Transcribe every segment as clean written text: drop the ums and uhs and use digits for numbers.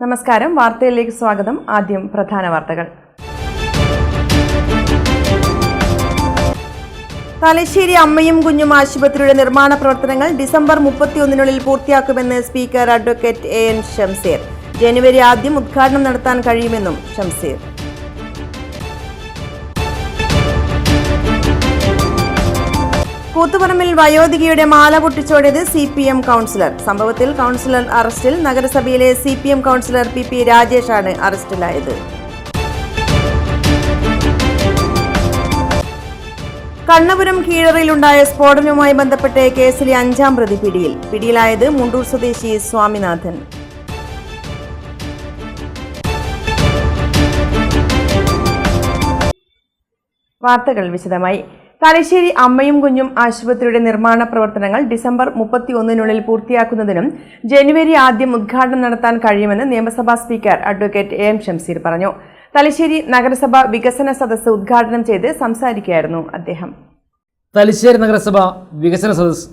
നമസ്കാരം, വാർത്തയിലേക്ക് സ്വാഗതം. ആദ്യം പ്രധാന വാർത്തകൾ. തലശ്ശേരി അമ്മയും കുഞ്ഞും ആശുപത്രിയുടെ നിർമ്മാണ പ്രവർത്തനങ്ങൾ ഡിസംബർ 31-നുള്ളിൽ പൂർത്തിയാക്കുമെന്ന് സ്പീക്കർ അഡ്വക്കേറ്റ് എൻ ഷംസീർ. ജനുവരി ആദ്യം ഉദ്ഘാടനം നടത്താൻ കഴിയുമെന്നും ഷംസീർ. കൂത്തുപറമ്പിൽ വയോധികയുടെ മാല പൊട്ടിച്ചോടിയത് CPM കൗൺസിലർ. സംഭവത്തിൽ കൗൺസിലർ അറസ്റ്റിൽ. നഗരസഭയിലെ CPM കൗൺസിലർ PP രാജേഷാണ് അറസ്റ്റിലായത്. കണ്ണപുരം കീഴറയിലുണ്ടായ സ്ഫോടനവുമായി ബന്ധപ്പെട്ട് കേസിലെ 5-ാം പ്രതി പിടിയിൽ. പിടിയിലായത് മുണ്ടൂർ സ്വദേശി സ്വാമിനാഥൻ. വാർത്തകൾ വിശദമായി. തലശ്ശേരി അമ്മയും കുഞ്ഞും ആശുപത്രിയുടെ നിർമ്മാണ പ്രവർത്തനങ്ങൾ ഡിസംബർ 31-നുള്ളിൽ പൂർത്തിയാക്കുന്നതിനും ജനുവരി ആദ്യം ഉദ്ഘാടനം നടത്താൻ കഴിയുമെന്ന് നിയമസഭാ സ്പീക്കർ അഡ്വക്കേറ്റ് എം ഷംസീർ പറഞ്ഞു. തലശ്ശേരി നഗരസഭ വികസന സദസ്സ് ഉദ്ഘാടനം ചെയ്ത് സംസാരിക്കുകയായിരുന്നു അദ്ദേഹം. തലശ്ശേരി നഗരസഭ വികസന സദസ്സ്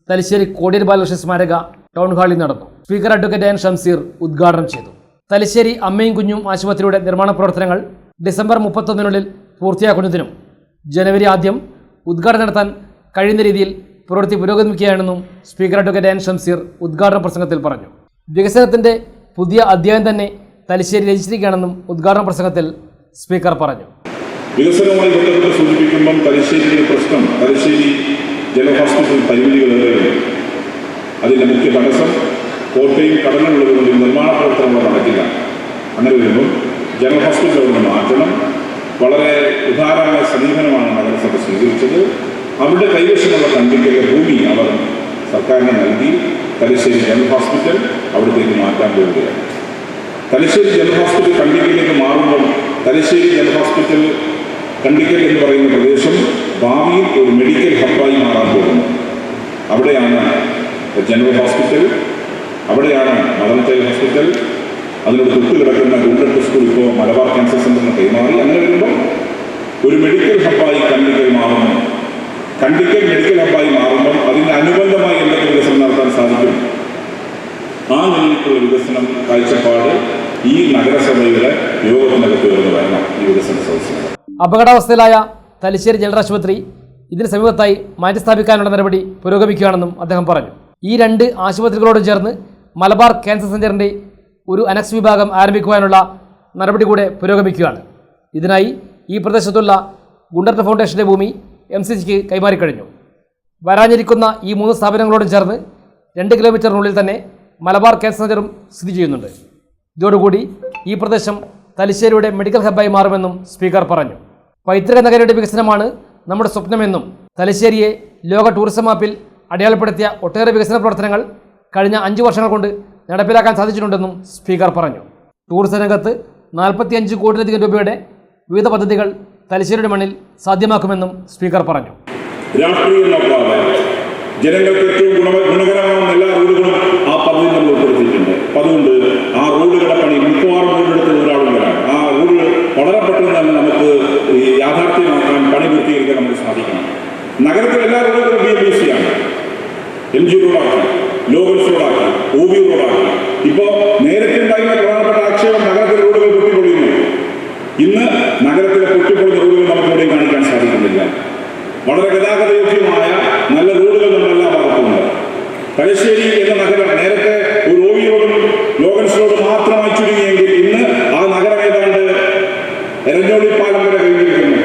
തലശ്ശേരി കോടിയേരി ബാലകൃഷ്ണ സ്മാരക ടൗൺ ഹാളിൽ നടന്നു. സ്പീക്കർ അഡ്വക്കേറ്റ് എൻ ഷംസീർ ഉദ്ഘാടനം ചെയ്തു. തലശ്ശേരി അമ്മയും കുഞ്ഞും ആശുപത്രിയുടെ നിർമ്മാണ പ്രവർത്തനങ്ങൾ ഡിസംബർ 31-നുള്ളിൽ പൂർത്തിയാക്കുന്നതിനും ജനുവരി ആദ്യം ഉദ്ഘാടനം നടത്താൻ കഴിയുന്ന രീതിയിൽ പ്രവൃത്തി പുരോഗമിക്കുകയാണെന്നും സ്പീക്കർ അഡ്വക്കേറ്റ് എൻ ഷംസീർ ഉദ്ഘാടന പ്രസംഗത്തിൽ പറഞ്ഞു. വികസനത്തിന്റെ പുതിയ അധ്യായം തന്നെ തലശ്ശേരി രചിച്ചിരിക്കുകയാണെന്നും ഉദ്ഘാടന പ്രസംഗത്തിൽ സ്പീക്കർ പറഞ്ഞു. വികസനവുമായി ബന്ധപ്പെട്ട് സൂചിപ്പിക്കുമ്പം തലശ്ശേരിയിലെ പ്രശ്നം, തലശ്ശേരി ജനറൽ ഹോസ്പിറ്റൽ പരിമിതികളേറെയുണ്ട്. അതിൻ്റെ മുഖ്യ തടസ്സം കോട്ടയും കടലുള്ളതുകൊണ്ട് നിർമ്മാണ പ്രവർത്തനങ്ങൾ നടക്കില്ല. അങ്ങനെ വരുമ്പോൾ ജനറൽ ഹോസ്പിറ്റൽ അവിടെ മാറ്റണം. വളരെ ഉദാരമായ സമീപനമാണ് നഗരസഭ സ്വീകരിച്ചത്. അവരുടെ കൈവശമുള്ള കണ്ടിക്കലെ ഭൂമി അവർ സർക്കാരിന് നൽകി തലശ്ശേരി ജനറൽ ഹോസ്പിറ്റൽ അവിടത്തേക്ക് മാറ്റാൻ പോവുകയാണ്. തലശ്ശേരി ജനറൽ ഹോസ്പിറ്റൽ കണ്ടിക്കലേക്ക് മാറുമ്പോൾ തലശ്ശേരി ജനറൽ ഹോസ്പിറ്റൽ കണ്ടിക്കൽ എന്ന് പറയുന്ന പ്രദേശം ഭാവിയിൽ ഒരു മെഡിക്കൽ ഹബ്ബായി മാറാൻ പോകുന്നു. അവിടെയാണ് ജനറൽ ഹോസ്പിറ്റൽ, അവിടെയാണ് മദർ ചൈൽഡ് ഹോസ്പിറ്റൽ, അതിനോട് തൊട്ട് കിടക്കുന്ന ഗവൺമെൻറ് സ്കൂൾ ഇപ്പോൾ മലബാർ ക്യാൻസർ സെൻ്ററിന് കൈമാറി. അങ്ങനെ വരുമ്പോൾ ഒരു മെഡിക്കൽ ഹബ്ബായി കണ്ടിക്കൽ മാറുന്നു. കണ്ടിക്കൽ മെഡിക്കൽ ഹബ്ബായി മാറുമ്പോൾ അതിന് അനുബന്ധമായി എന്തൊക്കെ വികസനം നടത്താൻ സാധിക്കും? ആ നിലയിലുള്ള വികസനം കാഴ്ചപ്പാട് ഈ നഗരസഭയുടെ യോഗത്തിനകത്ത് ഉയർന്നു വരണം. ഈ വികസന സദസ്സിന് അപകടാവസ്ഥയിലായ തലശ്ശേരി ജനറൽ ആശുപത്രി ഇതിന് സമീപത്തായി മാറ്റിസ്ഥാപിക്കാനുള്ള നടപടി പുരോഗമിക്കുകയാണെന്നും അദ്ദേഹം പറഞ്ഞു. ഈ 2 ആശുപത്രികളോട് ചേർന്ന് മലബാർ ക്യാൻസർ സെൻ്ററിൻ്റെ ഒരു അനക്സ് വിഭാഗം ആരംഭിക്കുവാനുള്ള നടപടി കൂടെ പുരോഗമിക്കുകയാണ്. ഇതിനായി ഈ പ്രദേശത്തുള്ള ഗുണ്ടർട്ട് ഫൗണ്ടേഷൻ്റെ ഭൂമി MCCക്ക് കൈമാറിക്കഴിഞ്ഞു. വരാനിരിക്കുന്ന ഈ 3 സ്ഥാപനങ്ങളോടും ചേർന്ന് 2 കിലോമീറ്ററിനുള്ളിൽ തന്നെ മലബാർ ക്യാൻസർ സെൻ്ററും സ്ഥിതി ചെയ്യുന്നുണ്ട്. ഇതോടുകൂടി ഈ പ്രദേശം തലശ്ശേരിയുടെ മെഡിക്കൽ ഹബ്ബായി മാറുമെന്നും സ്പീക്കർ പറഞ്ഞു. പൈതൃക നഗരിയുടെ വികസനമാണ് നമ്മുടെ സ്വപ്നമെന്നും തലശ്ശേരിയെ ലോക ടൂറിസം മാപ്പിൽ അടയാളപ്പെടുത്തിയ ഒട്ടേറെ വികസന പ്രവർത്തനങ്ങൾ കഴിഞ്ഞ 5 വർഷങ്ങൾ കൊണ്ട് നടപ്പിലാക്കാൻ സാധിച്ചിട്ടുണ്ടെന്നും സ്പീക്കർ പറഞ്ഞു. ടൂറിസം രംഗത്ത് 45 കോടിയിലധികം രൂപയുടെ വിവിധ പദ്ധതികൾ തലശ്ശേരിയുടെ മണ്ണിൽ സാധ്യമാക്കുമെന്നും സ്പീക്കർ പറഞ്ഞു. രാഷ്ട്രീയം നോക്കാതെ ജനങ്ങൾക്ക് ഏറ്റവും ഗുണകരമാകുന്ന എല്ലാ റോഡുകളും ആ പദ്ധതി നമ്മൾ ഉൾപ്പെടുത്തിയിട്ടുണ്ട്. അപ്പം അതുകൊണ്ട് ആ റോഡുകളുടെ പണി മിക്കവാറും റോഡെടുത്ത് ഒരാളുകളാണ്. ആ റോഡ് വളരെ പെട്ടെന്ന് തന്നെ നമുക്ക് യാഥാർത്ഥ്യമാക്കാൻ പണി പൂർത്തീകരിക്കാൻ നമുക്ക് സാധിക്കണം. നഗരത്തിലെ എല്ലാ റോഡുകളും BMC ആണ്. MG റോഡാക്കി, ലോഗൽസ് റോഡാക്കി, OB റോഡാക്കി. ഇപ്പോൾ നേരത്തെ ഉണ്ടായിരുന്ന പ്രധാനപ്പെട്ട ആക്ഷേപം നഗരത്തിലെ റോഡുകൾ പൊട്ടിപ്പൊളിയുന്നു. ഇന്ന് നഗരത്തിലെ പൊട്ടിപ്പൊളിഞ്ഞ റോഡുകൾ നമുക്ക് എവിടെയും കാണിക്കാൻ സാധിക്കുന്നില്ല. വളരെ ഗതാഗതയോഗ്യമായ നല്ല റോഡുകൾ നമ്മുടെ എല്ലാ ഭാഗത്തുമുണ്ട്. തലശ്ശേരി എന്ന നഗരം നേരത്തെ ഒരു OB റോഡും ലോഗൻസ് റോഡും മാത്രമായി ചുരുങ്ങിയെങ്കിൽ ഇന്ന് ആ നഗരം ഏതാണ്ട് എരഞ്ഞോളി പാലം വരെ കഴിഞ്ഞിരിക്കുന്നു.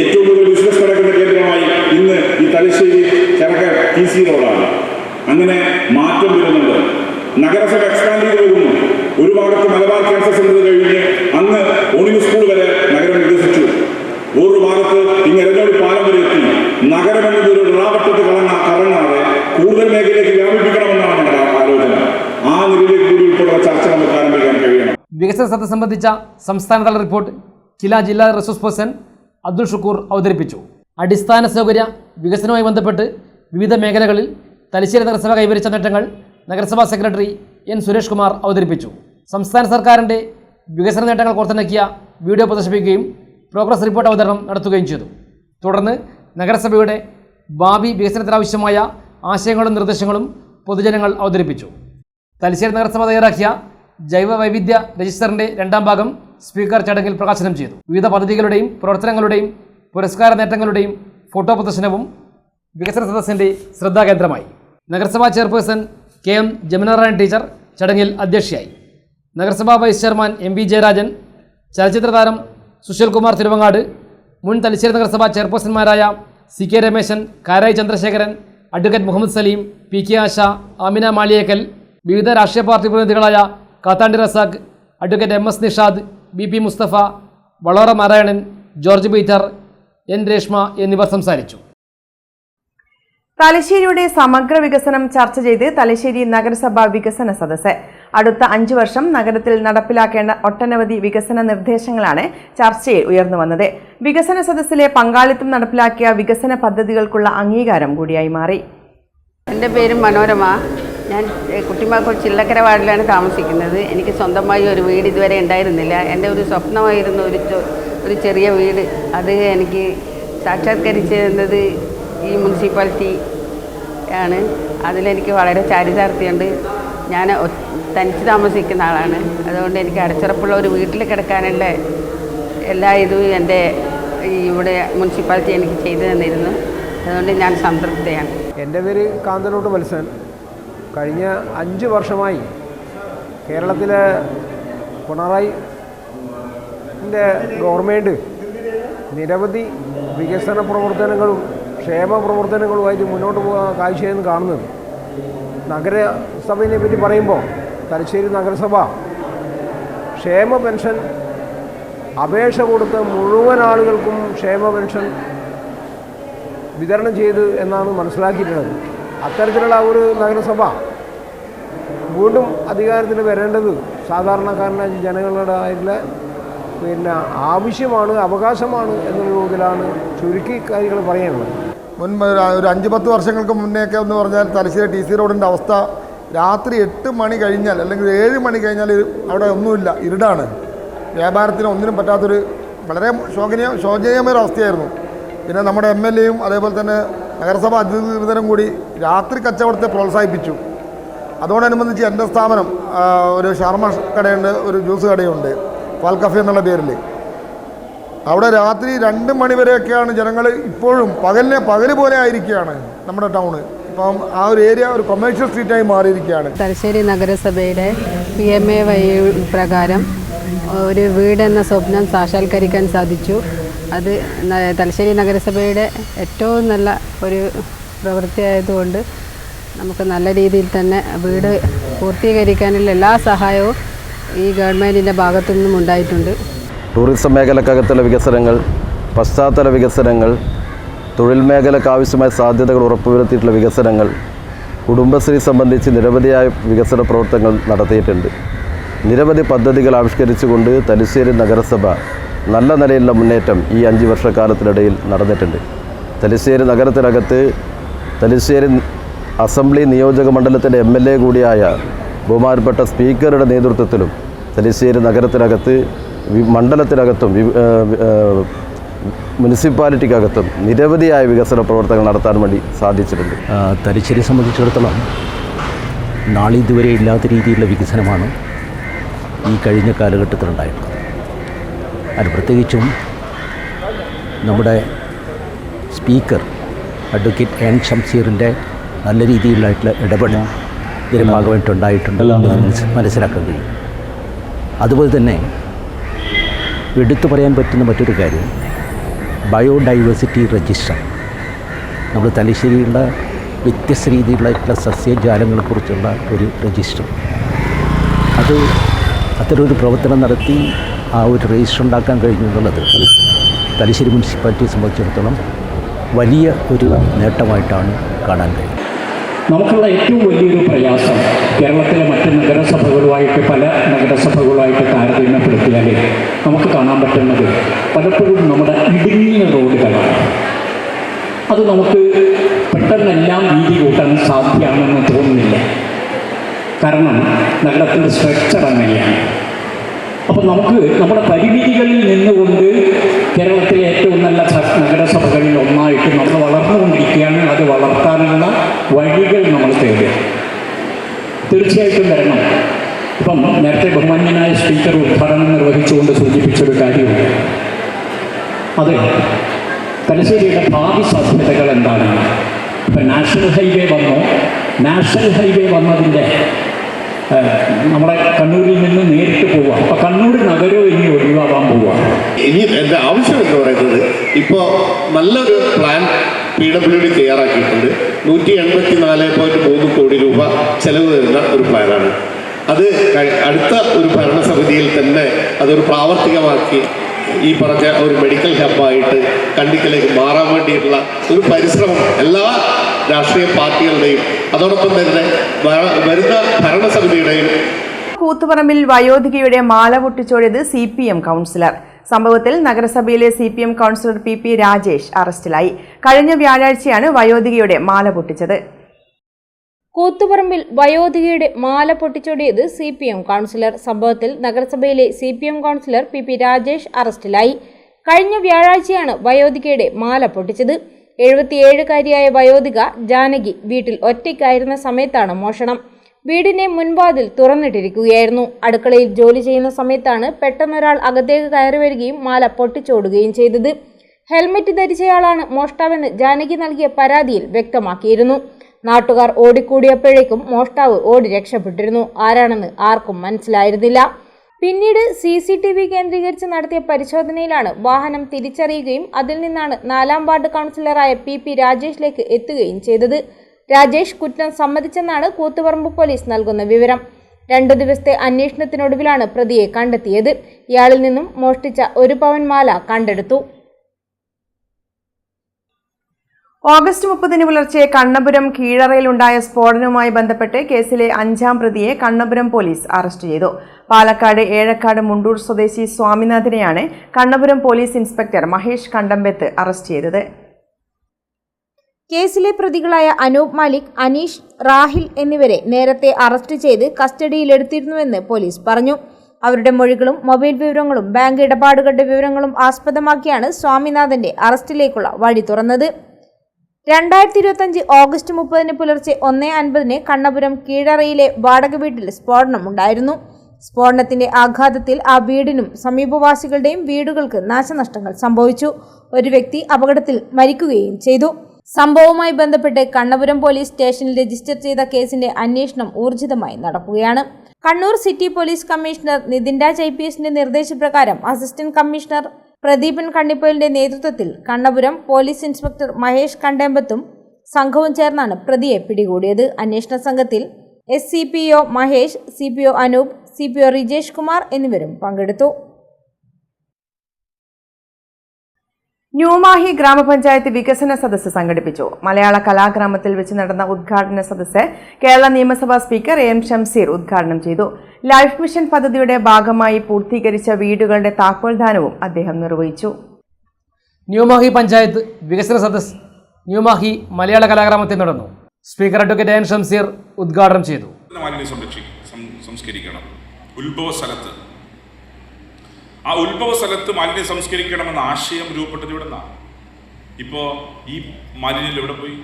ഏറ്റവും കൂടുതൽ ബിസിനസ് നടക്കുന്ന കേന്ദ്രമായി ഇന്ന് ഈ തലശ്ശേരി ചെറക്കൽ TC റോഡാണ്. അങ്ങനെ മാറ്റം വരുന്നുണ്ട്. നഗരസഭ എക്സ്പാൻഡ് ചെയ്ത് പോകുന്നു. ഒരു ഭാഗത്ത് മലബാർ ക്യാൻസർ സെൻ്റർ കഴിഞ്ഞ് അങ്ങ് ഓണിംഗ് സ്കൂൾ വരെ നഗരം വികസിച്ചു. വേറൊരു ഭാഗത്ത് ഇങ്ങ് എരഞ്ഞോളി പാലം വരെ എത്തി. നഗരം എന്നത് ഒരു റാവട്ടത്ത് കറങ്ങാതെ കൂടുതൽ മേഖലയിലേക്ക് വ്യാപിപ്പിക്കണമെന്നാണ് നമ്മുടെ ആലോചന. ആ നിലയിലേക്ക് കൂടി ഉൾപ്പെടെ ചർച്ച നമുക്ക് ആരംഭിക്കാൻ കഴിയണം. വികസന സദസ്സ് സംബന്ധിച്ച സംസ്ഥാനതല റിപ്പോർട്ട് ജില്ലാ റിസോഴ്സ് പേഴ്സൺ അബ്ദുൾ ഷുക്കൂർ അവതരിപ്പിച്ചു. അടിസ്ഥാന സൗകര്യ വികസനവുമായി ബന്ധപ്പെട്ട് വിവിധ മേഖലകളിൽ തലശ്ശേരി നഗരസഭ കൈവരിച്ച നേട്ടങ്ങൾ നഗരസഭാ സെക്രട്ടറി N സുരേഷ് കുമാർ അവതരിപ്പിച്ചു. സംസ്ഥാന സർക്കാരിൻ്റെ വികസന നേട്ടങ്ങൾ കോർത്തിണക്കിയ വീഡിയോ പ്രദർശിപ്പിക്കുകയും പ്രോഗ്രസ് റിപ്പോർട്ട് അവതരണം നടത്തുകയും ചെയ്തു. തുടർന്ന് നഗരസഭയുടെ ഭാവി വികസനത്തിനാവശ്യമായ ആശയങ്ങളും നിർദ്ദേശങ്ങളും പൊതുജനങ്ങൾ അവതരിപ്പിച്ചു. തലശ്ശേരി നഗരസഭ തയ്യാറാക്കിയ ജൈവ വൈവിധ്യ രജിസ്റ്ററിൻ്റെ 2ാം ഭാഗം സ്പീക്കർ ചടങ്ങിൽ പ്രകാശനം ചെയ്തു. വിവിധ പദ്ധതികളുടെയും പ്രവർത്തനങ്ങളുടെയും പുരസ്കാര നേട്ടങ്ങളുടെയും ഫോട്ടോ പ്രദർശനവും വികസന സദസ്സിൻ്റെ ശ്രദ്ധാകേന്ദ്രമായി. നഗരസഭാ ചെയർപേഴ്സൺ KM ജമുനാറാണി ടീച്ചർ ചടങ്ങിൽ അധ്യക്ഷയായി. നഗരസഭാ വൈസ് ചെയർമാൻ MB ജയരാജൻ, ചലച്ചിത്ര താരം സുശീൽ കുമാർ തിരുവങ്ങാട്, മുൻ തലശ്ശേരി നഗരസഭാ ചെയർപേഴ്സൺമാരായ CK Rameshan, Karayi Chandrasekharan, advocate Muhammad Salim, PK Asha, Amina Maliyekkal, വിവിധ രാഷ്ട്രീയ പാർട്ടി പ്രതിനിധികളായ Kathandi Razak, advocate MS Nishad, BP Mustafa, Valora Narayanan, George Peter, N Reshma എന്നിവർ സംസാരിച്ചു. തലശ്ശേരിയുടെ സമഗ്ര വികസനം ചർച്ച ചെയ്ത് തലശ്ശേരി നഗരസഭ വികസന സദസ്സ്. അടുത്ത 5 വർഷം നഗരത്തിൽ നടപ്പിലാക്കേണ്ട ഒട്ടനവധി വികസന നിർദ്ദേശങ്ങളാണ് ചർച്ചയിൽ ഉയർന്നു വന്നത്. വികസന സദസ്സിലെ പങ്കാളിത്തം നടപ്പിലാക്കിയ വികസന പദ്ധതികൾക്കുള്ള അംഗീകാരം കൂടിയായി മാറി. എൻ്റെ പേര് മനോരമ. ഞാൻ കുട്ടിമാക്കോട് ചില്ലക്കര വാർഡിലാണ് താമസിക്കുന്നത്. എനിക്ക് സ്വന്തമായി ഒരു വീട് ഇതുവരെ ഉണ്ടായിരുന്നില്ല. എൻ്റെ ഒരു സ്വപ്നമായിരുന്നു ഒരു ചെറിയ വീട്. അത് എനിക്ക് സാക്ഷാത്കരിച്ചിരുന്നത് ഈ മുനിസിപ്പാലിറ്റി ആണ്. അതിലെനിക്ക് വളരെ ചാരിതാർത്ഥ്യമുണ്ട്. ഞാൻ തനിച്ച് താമസിക്കുന്ന ആളാണ്. അതുകൊണ്ട് എനിക്ക് അടച്ചുറപ്പുള്ള ഒരു വീട്ടിൽ കിടക്കാനുള്ള എല്ലാ ഇതും എൻ്റെ ഇവിടെ മുനിസിപ്പാലിറ്റി എനിക്ക് ചെയ്തു തന്നിരുന്നു. അതുകൊണ്ട് ഞാൻ സംതൃപ്തയാണ്. എൻ്റെ പേര് കാന്തലോട്ട് വത്സൻ. കഴിഞ്ഞ 5 വർഷമായി കേരളത്തിലെ പിണറായി ഗവൺമെൻറ് നിരവധി വികസന പ്രവർത്തനങ്ങളും ക്ഷേമ പ്രവർത്തനങ്ങളുമായിട്ട് മുന്നോട്ട് പോകുന്ന കാഴ്ചയാണ് കാണുന്നത്. നഗരസഭയെ പറ്റി പറയുമ്പോൾ തലശ്ശേരി നഗരസഭ ക്ഷേമ പെൻഷൻ അപേക്ഷ കൊടുത്ത മുഴുവൻ ആളുകൾക്കും ക്ഷേമ പെൻഷൻ വിതരണം ചെയ്തു എന്നാണ് മനസ്സിലാക്കിയിട്ടുള്ളത്. അത്തരത്തിലുള്ള ഒരു നഗരസഭ വീണ്ടും അധികാരത്തിൽ വരേണ്ടത് സാധാരണക്കാരനായ ജനങ്ങളുടെ ആയിട്ടുള്ള ആവശ്യമാണ്, അവകാശമാണ് എന്നുള്ള തോതിലാണ് ചുരുക്കി കാര്യങ്ങൾ പറയാനുള്ളത്. മുൻപ് ഒരു 5-10 വർഷങ്ങൾക്ക് മുന്നേയൊക്കെ എന്ന് പറഞ്ഞാൽ തലശ്ശേരി TC റോഡിൻ്റെ അവസ്ഥ രാത്രി 8 മണി കഴിഞ്ഞാൽ അല്ലെങ്കിൽ 7 മണി കഴിഞ്ഞാൽ അവിടെ ഒന്നുമില്ല, ഇരുടാണ്. വ്യാപാരത്തിന് ഒന്നിനും പറ്റാത്തൊരു വളരെ ശോചനീയമായ അവസ്ഥയായിരുന്നു. പിന്നെ നമ്മുടെ MLAയും അതേപോലെ തന്നെ നഗരസഭ അധികൃതരും കൂടി രാത്രി കച്ചവടത്തെ പ്രോത്സാഹിപ്പിച്ചു. അതോടനുബന്ധിച്ച് എൻ്റെ സ്ഥാപനം ഒരു ഷവർമ കടയുണ്ട്, ഒരു ജ്യൂസ് കടയുണ്ട്, പാൽ കഫേ എന്നുള്ള പേരിൽ. അവിടെ രാത്രി 2 മണി വരെയൊക്കെയാണ് ജനങ്ങൾ. ഇപ്പോഴും പകല് പോലെ ആയിരിക്കുകയാണ് നമ്മുടെ ടൗണ്. ഇപ്പം ആ ഒരു ഏരിയ ഒരു കൊമേഴ്ഷ്യൽ സ്ട്രീറ്റായി മാറിയിരിക്കുകയാണ്. തലശ്ശേരി നഗരസഭയുടെ PMAY പ്രകാരം ഒരു വീടെന്ന സ്വപ്നം സാക്ഷാത്കരിക്കാൻ സാധിച്ചു. അത് തലശ്ശേരി നഗരസഭയുടെ ഏറ്റവും നല്ല ഒരു പ്രവൃത്തിയായതുകൊണ്ട് നമുക്ക് നല്ല രീതിയിൽ തന്നെ വീട് പൂർത്തീകരിക്കാനുള്ള എല്ലാ സഹായവും ഈ ഗവൺമെൻറ്റിൻ്റെ ഭാഗത്തു നിന്നും ഉണ്ടായിട്ടുണ്ട്. ടൂറിസം മേഖലക്കകത്തുള്ള വികസനങ്ങൾ, പശ്ചാത്തല വികസനങ്ങൾ, തൊഴിൽ മേഖലയ്ക്ക് ആവശ്യമായ സാധ്യതകൾ ഉറപ്പുവരുത്തിയിട്ടുള്ള വികസനങ്ങൾ, കുടുംബശ്രീ സംബന്ധിച്ച് നിരവധിയായ വികസന പ്രവർത്തനങ്ങൾ നടത്തിയിട്ടുണ്ട്. നിരവധി പദ്ധതികൾ ആവിഷ്കരിച്ചുകൊണ്ട് തലശ്ശേരി നഗരസഭ നല്ല നിലയിലുള്ള മുന്നേറ്റം ഈ 5 വർഷക്കാലത്തിനിടയിൽ നടന്നിട്ടുണ്ട്. തലശ്ശേരി നഗരത്തിനകത്ത് തലശ്ശേരി അസംബ്ലി നിയോജക മണ്ഡലത്തിൻ്റെ MLA കൂടിയായ ബഹുമാനപ്പെട്ട സ്പീക്കറുടെ നേതൃത്വത്തിലും തലശ്ശേരി നഗരത്തിനകത്ത് മണ്ഡലത്തിനകത്തും മുനിസിപ്പാലിറ്റിക്കകത്തും നിരവധിയായ വികസന പ്രവർത്തനങ്ങൾ നടത്താൻ വേണ്ടി സാധിച്ചിട്ടുണ്ട്. തലശ്ശേരിയെ സംബന്ധിച്ചിടത്തോളം നാളിതുവരെ ഇല്ലാത്ത രീതിയിലുള്ള വികസനമാണ് ഈ കഴിഞ്ഞ കാലഘട്ടത്തിലുണ്ടായിട്ടുള്ളത്. അത് പ്രത്യേകിച്ചും നമ്മുടെ സ്പീക്കർ അഡ്വക്കേറ്റ് N ഷംസീറിൻ്റെ നല്ല രീതിയിലായിട്ടുള്ള ഇടപെടൽ ഇതിന് ഭാഗമായിട്ടുണ്ടായിട്ടുണ്ടെന്ന് മനസ്സിലാക്കാൻ കഴിയും. അതുപോലെ തന്നെ എടുത്തു പറയാൻ പറ്റുന്ന മറ്റൊരു കാര്യം ബയോഡൈവേഴ്സിറ്റി രജിസ്റ്റർ. നമ്മൾ തലശ്ശേരിയുള്ള വ്യത്യസ്ത രീതിയിലുള്ള സസ്യജാലങ്ങളെക്കുറിച്ചുള്ള ഒരു രജിസ്റ്റർ, അത് അത്തരമൊരു പ്രവർത്തനം നടത്തി ആ ഒരു രജിസ്റ്റർ ഉണ്ടാക്കാൻ കഴിഞ്ഞു എന്നുള്ളത് തലശ്ശേരി മുനിസിപ്പാലിറ്റിയെ സംബന്ധിച്ചിടത്തോളം വലിയ ഒരു നേട്ടമായിട്ടാണ് കാണാൻ കഴിയുന്നത്. നമുക്കുള്ള ഏറ്റവും വലിയൊരു പ്രയാസം കേരളത്തിലെ മറ്റ് നഗരസഭകളുമായിട്ട് പല നഗരസഭകളുമായിട്ട് താരതമ്യപ്പെടുത്തിയാൽ നമുക്ക് കാണാൻ പറ്റുന്നത് പലപ്പോഴും നമ്മുടെ ഇടുങ്ങിയ റോഡുകളാണ്. അത് നമുക്ക് പെട്ടെന്നെല്ലാം വീതി കൂട്ടാൻ സാധ്യമാണെന്ന് തോന്നുന്നില്ല. കാരണം നഗരത്തിൻ്റെ സ്ട്രക്ചർ അങ്ങനെയാണ്. അപ്പോൾ നമുക്ക് നമ്മുടെ പരിമിതികളിൽ നിന്നുകൊണ്ട് കേരളത്തിലെ ഏറ്റവും നല്ല നഗരസഭകളിൽ ഒന്നായിട്ട് നമ്മൾ വളർന്നുകൊണ്ടിരിക്കുകയാണ്. അത് വളർത്താനുള്ള വഴികൾ നമ്മൾ തേടുക. തീർച്ചയായിട്ടും വരണം. ഇപ്പം നേരത്തെ സ്പീക്കർ ഉദ്ഘാടനം നിർവഹിച്ചുകൊണ്ട് സൂചിപ്പിച്ചൊരു കാര്യമുണ്ട്. അതെ, തലശ്ശേരിയുടെ ഭാവി സാധ്യതകൾ എന്താണ്? ഇപ്പം നാഷണൽ ഹൈവേ വന്നു. നാഷണൽ ഹൈവേ വന്നതിൻ്റെ നമ്മുടെ കണ്ണൂരിൽ നിന്ന് നേരിട്ട് പോവുക. അപ്പോൾ കണ്ണൂർ നഗരം ഇനി ഒഴിവാകാൻ പോവുക. ഇനി എൻ്റെ ആവശ്യം എന്ന് പറയുന്നത്, ഇപ്പോൾ നല്ലൊരു പ്ലാൻ PWD തയ്യാറാക്കിയിട്ടുണ്ട്. 184.3 കോടി രൂപ ചെലവ് വരുന്ന ഒരു പ്ലാനാണ് അത്. അടുത്ത ഒരു ഭരണസമിതിയിൽ തന്നെ അതൊരു പ്രാവർത്തികമാക്കി ഈ പറഞ്ഞ ഒരു മെഡിക്കൽ ഹബ്ബായിട്ട് കണ്ടിക്കലേക്ക് മാറാൻ വേണ്ടിയിട്ടുള്ള ഒരു പരിശ്രമം എല്ലാ രാഷ്ട്രീയ പാർട്ടികളുടെയും അതോടൊപ്പം തന്നെ വരുന്ന ഭരണസമിതിയുടെയും. കൂത്തുപറമ്പിൽ വയോധികയുടെ മാല പൊട്ടിച്ചോടിയത് CPM കൗൺസിലർ. സംഭവത്തിൽ നഗരസഭയിലെ CPM കൗൺസിലർ PP രാജേഷ് അറസ്റ്റിലായി. കഴിഞ്ഞ വ്യാഴാഴ്ചയാണ് വയോധികയുടെ മാല പൊട്ടിച്ചത്. കൂത്തുപറമ്പിൽ വയോധികയുടെ മാല പൊട്ടിച്ചോടിയത് CPM കൗൺസിലർ. സംഭവത്തിൽ നഗരസഭയിലെ CPM കൗൺസിലർ PP രാജേഷ് അറസ്റ്റിലായി. കഴിഞ്ഞ വ്യാഴാഴ്ചയാണ് വയോധികയുടെ മാല പൊട്ടിച്ചത്. 77-കാരിയായ വയോധിക ജാനകി വീട്ടിൽ ഒറ്റയ്ക്കായിരുന്ന സമയത്താണ് മോഷണം. വീടിന്റെ മുൻവാതിൽ തുറന്നിട്ടിരിക്കുകയായിരുന്നു. അടുക്കളയിൽ ജോലി ചെയ്യുന്ന സമയത്താണ് പെട്ടെന്നൊരാൾ അകത്തേക്ക് കയറി വരികയും മാല പൊട്ടിച്ചോടുകയും ചെയ്തത്. ഹെൽമറ്റ് ധരിച്ചയാളാണ് മോഷ്ടാവെന്ന് ജാനകി നൽകിയ പരാതിയിൽ വ്യക്തമാക്കിയിരുന്നു. നാട്ടുകാർ ഓടിക്കൂടിയപ്പോഴേക്കും മോഷ്ടാവ് ഓടി രക്ഷപ്പെട്ടിരുന്നു. ആരാണെന്ന് ആർക്കും മനസ്സിലായിരുന്നില്ല. പിന്നീട് CCTV കേന്ദ്രീകരിച്ച് നടത്തിയ പരിശോധനയിലാണ് വാഹനം തിരിച്ചറിയുകയും അതിൽ നിന്നാണ് 4-ാം വാർഡ് കൗൺസിലറായ PP രാജേഷിലേക്ക് എത്തുകയും ചെയ്തത്. രാജേഷ് കുറ്റം സമ്മതിച്ചെന്നാണ് കൂത്തുപറമ്പ് പോലീസ് നൽകുന്ന വിവരം. 2 ദിവസത്തെ അന്വേഷണത്തിനൊടുവിലാണ് പ്രതിയെ കണ്ടെത്തിയത്. ഇയാളിൽ നിന്നും മോഷ്ടിച്ച 1 പവൻ മാല കണ്ടെടുത്തു. ഓഗസ്റ്റ് 30 പുലർച്ചെ കണ്ണപുരം കീഴറയിലുണ്ടായ സ്ഫോടനവുമായി ബന്ധപ്പെട്ട് കേസിലെ 5-ാം പ്രതിയെ കണ്ണപുരം പോലീസ് അറസ്റ്റ് ചെയ്തു. പാലക്കാട് ഏഴക്കാട് മുണ്ടൂർ സ്വദേശി സ്വാമിനാഥനെയാണ് Kannapuram police inspector Mahesh Kandampath arrest ചെയ്തത്. കേസിലെ പ്രതികളായ അനൂപ് മാലിക്, അനീഷ്, റാഹിൽ എന്നിവരെ നേരത്തെ അറസ്റ്റ് ചെയ്ത് കസ്റ്റഡിയിലെടുത്തിരുന്നുവെന്ന് പോലീസ് പറഞ്ഞു. അവരുടെ മൊഴികളും മൊബൈൽ വിവരങ്ങളും ബാങ്ക് ഇടപാടുകളുടെ വിവരങ്ങളും ആസ്പദമാക്കിയാണ് സ്വാമിനാഥന്റെ അറസ്റ്റിലേക്കുള്ള വഴി തുറന്നത്. 2025 ഓഗസ്റ്റ് 30 പുലർച്ചെ 1:50 കണ്ണപുരം കീഴറയിലെ വാടക വീട്ടിൽ സ്ഫോടനമുണ്ടായിരുന്നു. സ്ഫോടനത്തിന്റെ ആഘാതത്തിൽ ആ വീടിനും സമീപവാസികളുടെയും വീടുകൾക്ക് നാശനഷ്ടങ്ങൾ സംഭവിച്ചു. ഒരു വ്യക്തി അപകടത്തിൽ മരിക്കുകയും ചെയ്തു. സംഭവവുമായി ബന്ധപ്പെട്ട് കണ്ണപുരം പോലീസ് സ്റ്റേഷനിൽ രജിസ്റ്റർ ചെയ്ത കേസിന്റെ അന്വേഷണം ഊർജിതമായി നടക്കുകയാണ്. Kannur city police commissioner Nithin Raj IPSന്റെ നിർദ്ദേശപ്രകാരം അസിസ്റ്റന്റ് കമ്മീഷണർ പ്രദീപൻ കണ്ണിപ്പോലിന്റെ നേതൃത്വത്തിൽ കണ്ണപുരം പോലീസ് ഇൻസ്പെക്ടർ മഹേഷ് കണ്ടേമ്പത്തും സംഘവും ചേർന്നാണ് പ്രതിയെ പിടികൂടിയത്. അന്വേഷണ സംഘത്തിൽ SCPO Mahesh, CPO Anoop, CPO Rijesh Kumar എന്നിവരും പങ്കെടുത്തു. ന്യൂമാഹി ഗ്രാമപഞ്ചായത്ത് വികസന സദസ്സ് സംഘടിപ്പിച്ചു. മലയാള കലാഗ്രാമത്തിൽ വെച്ച് നടന്ന ഉദ്ഘാടന സദസ്സ് കേരള നിയമസഭാ സ്പീക്കർ AM ഷംസീർ ഉദ്ഘാടനം ചെയ്തു. ലൈഫ് മിഷൻ പദ്ധതിയുടെ ഭാഗമായി പൂർത്തീകരിച്ച വീടുകളുടെ താക്കോൽദാനവും അദ്ദേഹം നിർവഹിച്ചു. ന്യൂമാഹി പഞ്ചായത്ത് വികസന സദസ്സ് ന്യൂമാഹി മലയാള കലാഗ്രാമത്തിൽ നടന്നു. സ്പീക്കർ അഡ്വക്കേറ്റ് AM ഷംസീർ ഉദ്ഘാടനം ചെയ്തു. സംസ്കരിക്കണം ഉത്ഭവസ്ഥലത്ത്. ആ ഉത്ഭവ സ്ഥലത്ത് മാലിന്യം സംസ്കരിക്കണമെന്ന ആശയം രൂപപ്പെട്ടത് ഇവിടെ നിന്നാണ്. ഇപ്പോൾ ഈ മാലിന്യം എവിടെ പോയി?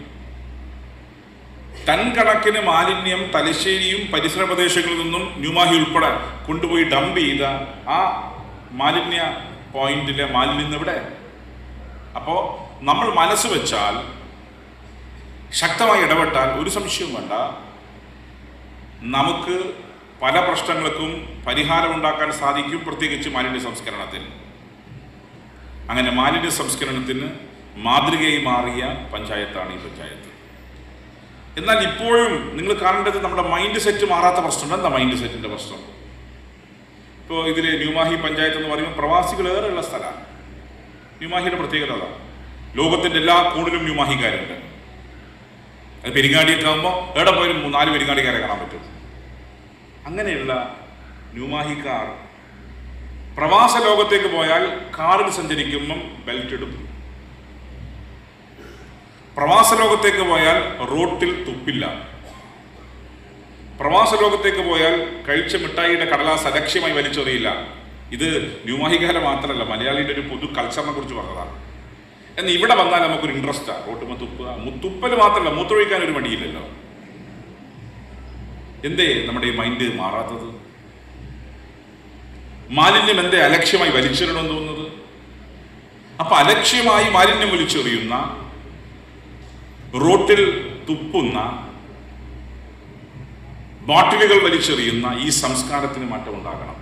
ടൺ കണക്കിന് മാലിന്യം തലശ്ശേരിയും പരിസര പ്രദേശങ്ങളിൽ നിന്നും ന്യൂമാഹി ഉൾപ്പെടെ കൊണ്ടുപോയി ഡംപ് ചെയ്ത ആ മാലിന്യ പോയിന്റിലെ മാലിന്യം ഇവിടെ. അപ്പോൾ നമ്മൾ മനസ്സ് വെച്ചാൽ, ശക്തമായി ഇടപെട്ടാൽ ഒരു സംശയവും വേണ്ട, നമുക്ക് പല പ്രശ്നങ്ങൾക്കും പരിഹാരമുണ്ടാക്കാൻ സാധിക്കും, പ്രത്യേകിച്ച് മാലിന്യ സംസ്കരണത്തിൽ. അങ്ങനെ മാലിന്യ സംസ്കരണത്തിന് മാതൃകയായി മാറിയ പഞ്ചായത്താണ് ഈ പഞ്ചായത്ത്. എന്നാൽ ഇപ്പോഴും നിങ്ങൾ കാണേണ്ടത് നമ്മുടെ മൈൻഡ് സെറ്റ് മാറാത്ത പ്രശ്നമുണ്ട്. എന്താ മൈൻഡ് സെറ്റിൻ്റെ പ്രശ്നം? ഇപ്പോൾ ഇതിൽ ന്യൂമാഹി പഞ്ചായത്ത് എന്ന് പറയുമ്പോൾ പ്രവാസികൾ ഏറെയുള്ള സ്ഥലമാണ്. ന്യൂമാഹിയുടെ പ്രത്യേകത അതാണ്. ലോകത്തിൻ്റെ എല്ലാ കോണിലും ന്യൂമാഹിക്കാരുണ്ട്. അത് പെരിങ്ങാടിയൊക്കെ ആകുമ്പോൾ എവിടെ പോയാലും 4 പെരിങ്ങാടിക്കാരെ കാണാൻ പറ്റും. അങ്ങനെയുള്ള ന്യൂമാഹിക്കാർ പ്രവാസ ലോകത്തേക്ക് പോയാൽ കാറിൽ സഞ്ചരിക്കുമ്പം ബെൽറ്റ് ഇടും. പ്രവാസ ലോകത്തേക്ക് പോയാൽ റോട്ടിൽ തുപ്പില്ല. പ്രവാസ ലോകത്തേക്ക് പോയാൽ കഴിച്ച മിഠായിയുടെ കടലാസ് അലക്ഷ്യമായി വലിച്ചെറിയില്ല. ഇത് ന്യൂമാഹിക്കാരെ മാത്രമല്ല, മലയാളിയുടെ ഒരു പൊതു കൾച്ചറിനെ കുറിച്ച് പറഞ്ഞതാണ്. എന്നാൽ ഇവിടെ വന്നാൽ നമുക്കൊരു ഇൻട്രസ്റ്റാണ്. റോട്ടുമ്പോൾ തുപ്പുക. തുപ്പൽ മാത്രമല്ല, മൂത്രമൊഴിക്കാൻ ഒരു മടിയില്ലല്ലോ. എന്തേ നമ്മുടെ ഈ മൈൻഡ് മാറാത്തത്? മാലിന്യം എന്തേ അലക്ഷ്യമായി വലിച്ചെറിയണമെന്ന് തോന്നുന്നത്? അപ്പൊ അലക്ഷ്യമായി മാലിന്യം വലിച്ചെറിയുന്ന, റോട്ടിൽ തുപ്പുന്ന, ബോട്ടിലുകൾ വലിച്ചെറിയുന്ന ഈ സംസ്കാരത്തിന് മാറ്റം ഉണ്ടാകണം.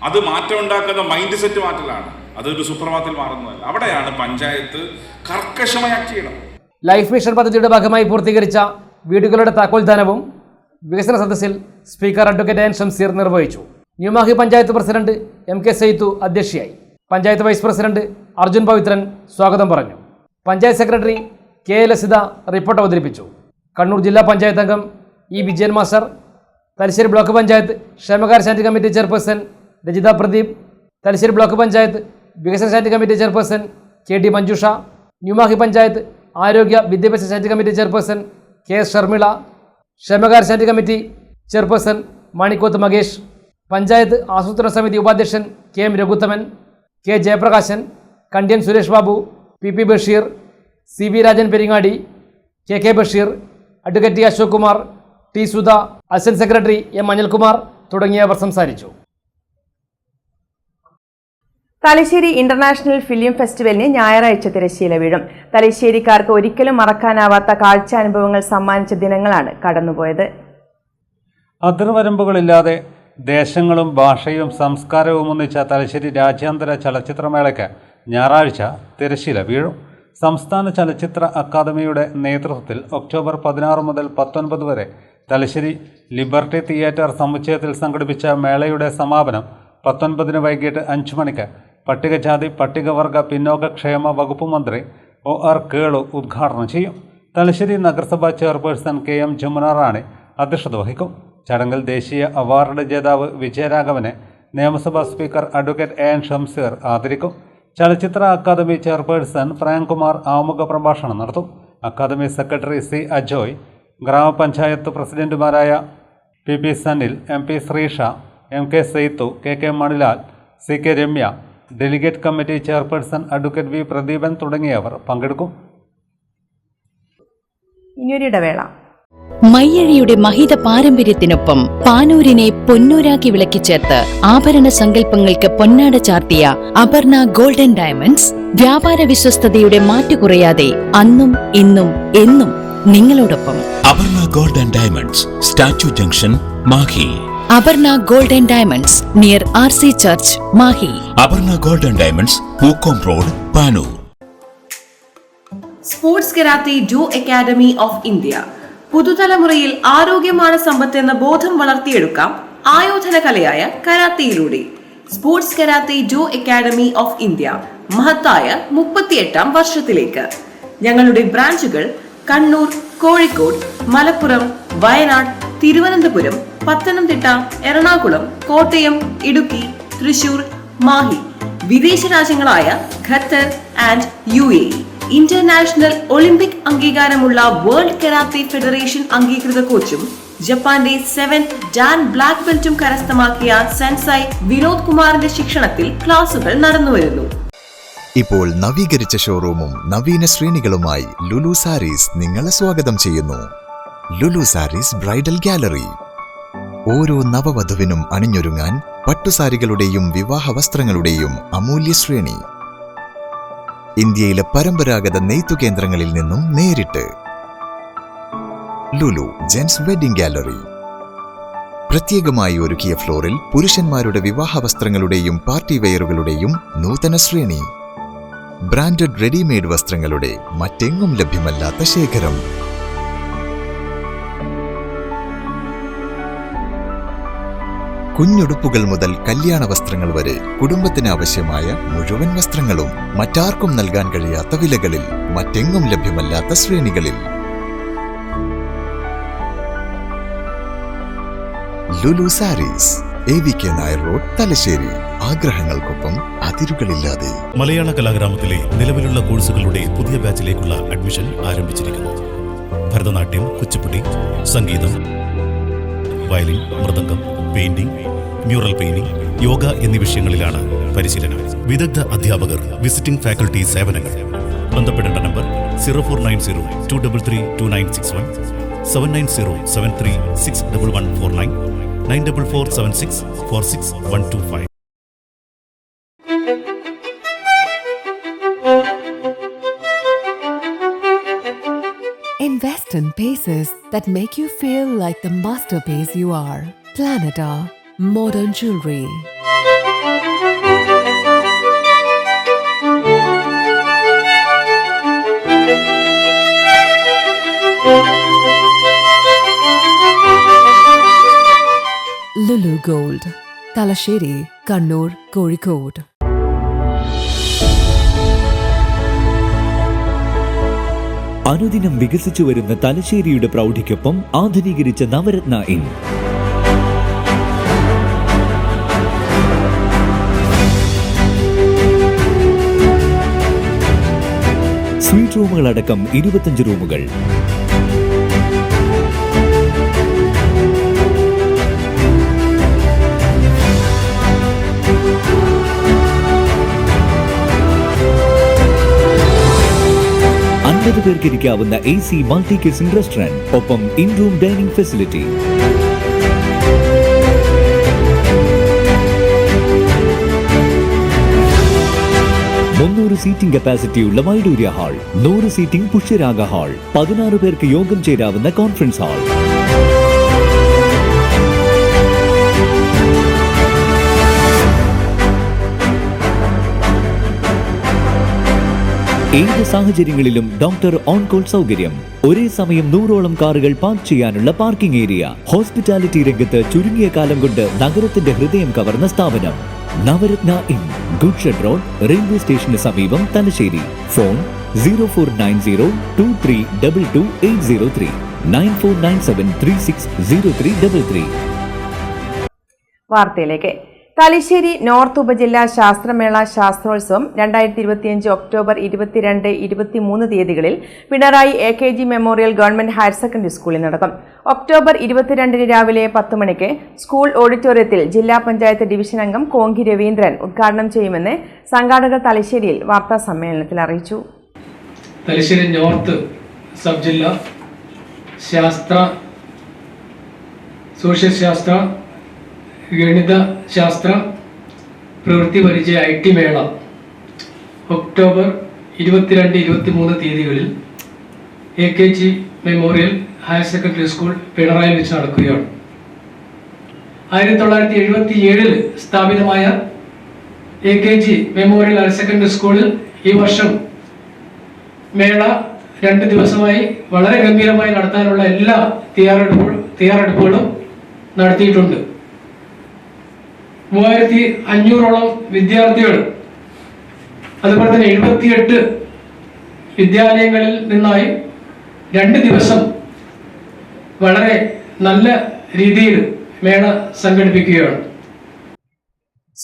അത് മാറ്റം ഉണ്ടാക്കുന്ന മൈൻഡ് സെറ്റ് മാറ്റലാണ്. അതൊരു സുപ്രഭാതത്തിൽ മാറുന്നതല്ല. അവിടെയാണ് പഞ്ചായത്ത് കർക്കശമായി ആക്ട് ചെയ്യണം. ലൈഫ് മിഷൻ പദ്ധതിയുടെ ഭാഗമായി പൂർത്തീകരിച്ച വീടുകളുടെ താക്കോൽദാനവും വികസന സദസ്സിൽ സ്പീക്കർ അഡ്വക്കേറ്റ് എൻ ഷംസീർ നിർവഹിച്ചു. ന്യൂമാഹി പഞ്ചായത്ത് പ്രസിഡന്റ് MK സൈത്തു അധ്യക്ഷയായി. പഞ്ചായത്ത് വൈസ് പ്രസിഡന്റ് അർജുൻ പവിത്രൻ സ്വാഗതം പറഞ്ഞു. Panchayat secretary K. Lasitha report അവതരിപ്പിച്ചു. കണ്ണൂർ ജില്ലാ പഞ്ചായത്ത് അംഗം E. Vijayan master, Thalassery block panchayat ക്ഷേമകാര്യ standing committee chairperson Rajitha Pradeep, Thalassery block panchayat വികസന standing committee chairperson KD Manjusha, New Mahe panchayat ആരോഗ്യ വിദ്യാഭ്യാസ standing committee chairperson KS Sharmila, ക്ഷേമകാര്യ standing committee chairperson Manikoth Makesh, panchayat ആസൂത്രണ സമിതി ഉപാധ്യക്ഷൻ KM Raghuthaman, K. Jayaprakashan, Kandyan Suresh Babu, PP Basheer, CB Rajan Peringadi, KK Basheer, advocate Ashok Kumar, T. Sudha, assistant secretary M. Anilkumar തുടങ്ങിയവർ സംസാരിച്ചു. തലശ്ശേരി ഇന്റർനാഷണൽ ഫിലിം ഫെസ്റ്റിവലിന് ഞായറാഴ്ച തിരശ്ശീല വീഴും. തലശ്ശേരിക്കാർക്ക് ഒരിക്കലും മറക്കാനാവാത്ത കാഴ്ചാനുഭവങ്ങൾ സമ്മാനിച്ച ദിനങ്ങളാണ് കടന്നുപോയത്. അതിർവരമ്പുകളില്ലാതെ ദേശങ്ങളും ഭാഷയും സംസ്കാരവും ഒന്നിച്ച തലശ്ശേരി രാജ്യാന്തര ചലച്ചിത്രമേളയ്ക്ക് ഞായറാഴ്ച തിരശ്ശീല വീഴും. സംസ്ഥാന ചലച്ചിത്ര അക്കാദമിയുടെ നേതൃത്വത്തിൽ ഒക്ടോബർ 16 മുതൽ 19 വരെ തലശ്ശേരി ലിബർട്ടി തിയേറ്റർ സമുച്ചയത്തിൽ സംഘടിപ്പിച്ച മേളയുടെ സമാപനം 19 വൈകിട്ട് 5 മണിക്ക് പട്ടികജാതി പട്ടികവർഗ പിന്നോക്കക്ഷേമ വകുപ്പ് മന്ത്രി OR കേളു ഉദ്ഘാടനം ചെയ്യും. തലശ്ശേരി നഗരസഭാ ചെയർപേഴ്സൺ KM ജമുന റാണി അധ്യക്ഷത വഹിക്കും. ചടങ്ങിൽ ദേശീയ അവാർഡ് ജേതാവ് വിജയരാഘവനെ നിയമസഭാ സ്പീക്കർ അഡ്വക്കേറ്റ് AN ഷംസീർ ആദരിക്കും. ചലച്ചിത്ര അക്കാദമി ചെയർപേഴ്സൺ പ്രേംകുമാർ ആമുഖ പ്രഭാഷണം നടത്തും. Academy secretary C. അജോയ്, ഗ്രാമപഞ്ചായത്ത് പ്രസിഡന്റുമാരായ PP Sanil, MP Sreesha, MK സൈത്തു, KK Manilal, CK Ramya, delegate committee chairperson advocate V. Pradeepan തുടങ്ങിയവർ പങ്കെടുക്കും. ഇനിയൊരിടവേള. മയ്യഴിയുടെ മഹിത പാരമ്പര്യത്തിനൊപ്പം പാനൂരിനെ പൊന്നൂരാക്കി വിളക്കിച്ചേർത്ത് ആഭരണ സങ്കല്പങ്ങൾക്ക് പൊന്നാട ചാർത്തിയ അപർണ ഗോൾഡൻ ഡയമണ്ട്സ് വ്യാപാര വിശ്വസ്തതയുടെ മാറ്റുകുറയാതെ അന്നും ഇന്നും എന്നും നിങ്ങളോടൊപ്പം. Aparna golden diamonds, statue junction, Mahe. Aparna golden diamonds near RC church, Mahe. Aparna golden diamonds, Pookkom road, Panoor. Sports karate do academy of India. പുതുതലമുറയിൽ ആരോഗ്യമാണ് സമ്പത്ത് എന്ന ബോധം വളർത്തിയെടുക്കാം ആയോധന കലയായ കരാത്തയിലൂടെ. Sports karate do academy of India മഹത്തായ 38ാം വർഷത്തിലേക്ക്. ഞങ്ങളുടെ ബ്രാഞ്ചുകൾ കണ്ണൂർ, കോഴിക്കോട്, മലപ്പുറം, വയനാട്, തിരുവനന്തപുരം, പത്തനംതിട്ട, എറണാകുളം, കോട്ടയം, ഇടുക്കി, തൃശൂർ, മാഹി. വിദേശ രാജ്യങ്ങളായ Qatar and UAE. International Olympic അംഗീകാരമുള്ള വേൾഡ് കരാത്തെ ഫെഡറേഷൻ അംഗീകൃത കോച്ചും ജപ്പാന്റെ 7th ഡാൻ ബ്ലാക്ക് ബെൽറ്റും കരസ്ഥമാക്കിയ സെൻസൈ വിനോദ് കുമാറിന്റെ ശിക്ഷണത്തിൽ ക്ലാസുകൾ നടന്നുവരുന്നു. ഇപ്പോൾ നവീകരിച്ച ഷോറൂമും നവീന ശ്രേണികളുമായി ലുലു സാരീസ് നിങ്ങളെ സ്വാഗതം ചെയ്യുന്നു. Lulu Sarees bridal gallery. ഓരോ നവവധുവിനും അണിഞ്ഞൊരുങ്ങാൻ പട്ടുസാരികളുടെയും വിവാഹ വസ്ത്രങ്ങളുടെയും അമൂല്യ ശ്രേണി. ഇന്ത്യയിലെ പരമ്പരാഗത നെയ്ത്തു കേന്ദ്രങ്ങളിൽ നിന്നും നേരിട്ട്. Lulu gents wedding gallery. പ്രത്യേകമായി ഒരുക്കിയ ഫ്ലോറിൽ പുരുഷന്മാരുടെ വിവാഹ വസ്ത്രങ്ങളുടെയും പാർട്ടി വെയറുകളുടെയും നൂതന ശ്രേണി. ബ്രാൻഡഡ് റെഡിമെയ്ഡ് വസ്ത്രങ്ങളുടെ മറ്റെങ്ങും ലഭ്യമല്ലാത്ത ശേഖരം. കുഞ്ഞുടുപ്പുകൾ മുതൽ കല്യാണ വസ്ത്രങ്ങൾ വരെ കുടുംബത്തിന് ആവശ്യമായ മുഴുവൻ വസ്ത്രങ്ങളും മറ്റാർക്കും നൽകാൻ കഴിയാത്ത വിലകളിൽ, മറ്റെങ്ങും ലഭ്യമല്ലാത്ത ശ്രേണികളിൽ. Lulu sarees, AVK Nair road, Thalassery. ആഗ്രഹങ്ങൾക്കൊപ്പം അതിരുകളില്ലാതെ. മലയാള കലാഗ്രാമത്തിലെ നിലവിലുള്ള കോഴ്സുകളുടെ പുതിയ ബാച്ചിലേക്കുള്ള അഡ്മിഷൻ ആരംഭിച്ചിരിക്കുന്നു. ഭരതനാട്യം, കുച്ചിപ്പുടി, സംഗീതം, violin, mridangam, painting, mural painting, yoga എന്നീ വിഷയങ്ങളിലാണ് പരിശീലനം. വിദഗ്ധ അധ്യാപകർ, വിസിറ്റിംഗ് ഫാക്കൽറ്റി സേവനങ്ങൾ. ബന്ധപ്പെടേണ്ട number 0490-233-2961, 7907361149, 9447646125. Invest in pieces that make you feel like the masterpiece you are. Planeta Modern Jewelry. Lulu Gold, Talasheri, Kannur, Kozhikode. അനുദിനം വികസിച്ചു വരുന്ന തലശ്ശേരിയുടെ പ്രൗഢിക്കൊപ്പം ആധുനീകരിച്ച നവരത്ന ഇൻ. സ്വീറ്റ് റൂമുകളടക്കം 25 റൂമുകൾ. പേർക്ക് ഇരിക്കാവുന്ന AC മൾട്ടി കിച്ചൺ റെസ്റ്റോറന്റ്, ഒപ്പം in room dining facility. Seating കപ്പാസിറ്റിയുള്ള Vaidoorya hall, 100 seating Pushyaraga hall, 16 പേർക്ക് യോഗം ചേരാവുന്ന കോൺഫറൻസ് ഹാൾ. ഏത് സാഹചര്യങ്ങളിലും ഡോക്ടർ ഓൺ കോൾ സൗകര്യം, ഒരേ സമയം 100ഓളം കാറുകൾ പാർക്ക് ചെയ്യാനുള്ള പാർക്കിംഗ് ഏരിയ. ഹോസ്പിറ്റാലിറ്റി രംഗത്ത് ചുരുങ്ങിയ കാലം കൊണ്ട് നഗരത്തിന്റെ ഹൃദയം കവർന്ന സ്ഥാപനം Navaratna inn, goods shed road, railway സ്റ്റേഷന് സമീപം, തലശ്ശേരി. ഫോൺ 0490222803, 9497360333. വാർത്തയിലേക്ക്. തലശ്ശേരി നോർത്ത് ഉപജില്ലാ ശാസ്ത്രമേള ശാസ്ത്രോത്സവം 2025 ഒക്ടോബർ 22-23 തീയതികളിൽ Pinarayi AKG memorial government higher secondary സ്കൂളിൽ നടക്കും. ഒക്ടോബർ 22 രാവിലെ 10 മണിക്ക് സ്കൂൾ ഓഡിറ്റോറിയത്തിൽ ജില്ലാ പഞ്ചായത്ത് ഡിവിഷൻ അംഗം കോങ്കി രവീന്ദ്രൻ ഉദ്ഘാടനം ചെയ്യുമെന്ന് സംഘാടകർ തലശ്ശേരിയിൽ വാർത്താ സമ്മേളനത്തിൽ അറിയിച്ചു. തലശ്ശേരി നോർത്ത് സബ് ജില്ലാ സോഷ്യൽ ശാസ്ത്ര, ഗണിത ശാസ്ത്ര പ്രവൃത്തി പരിചയ IT മേള ഒക്ടോബർ 22-23 തീയതികളിൽ AKG memorial higher secondary school Pinarayi വെച്ച് നടക്കുകയാണ്. 1977 സ്ഥാപിതമായ AKG മെമ്മോറിയൽ ഹയർ സെക്കൻഡറി സ്കൂളിൽ ഈ വർഷം മേള 2 ദിവസമായി വളരെ ഗംഭീരമായി നടത്താനുള്ള എല്ലാ തയ്യാറെടുപ്പുകളും നടത്തിയിട്ടുണ്ട്. 3500ഓളം വിദ്യാർത്ഥികൾ, അതുപോലെ തന്നെ 78 വിദ്യാലയങ്ങളിൽ നിന്നായി 2 ദിവസം വളരെ നല്ല രീതിയിൽ മേള സംഘടിപ്പിക്കുകയാണ്.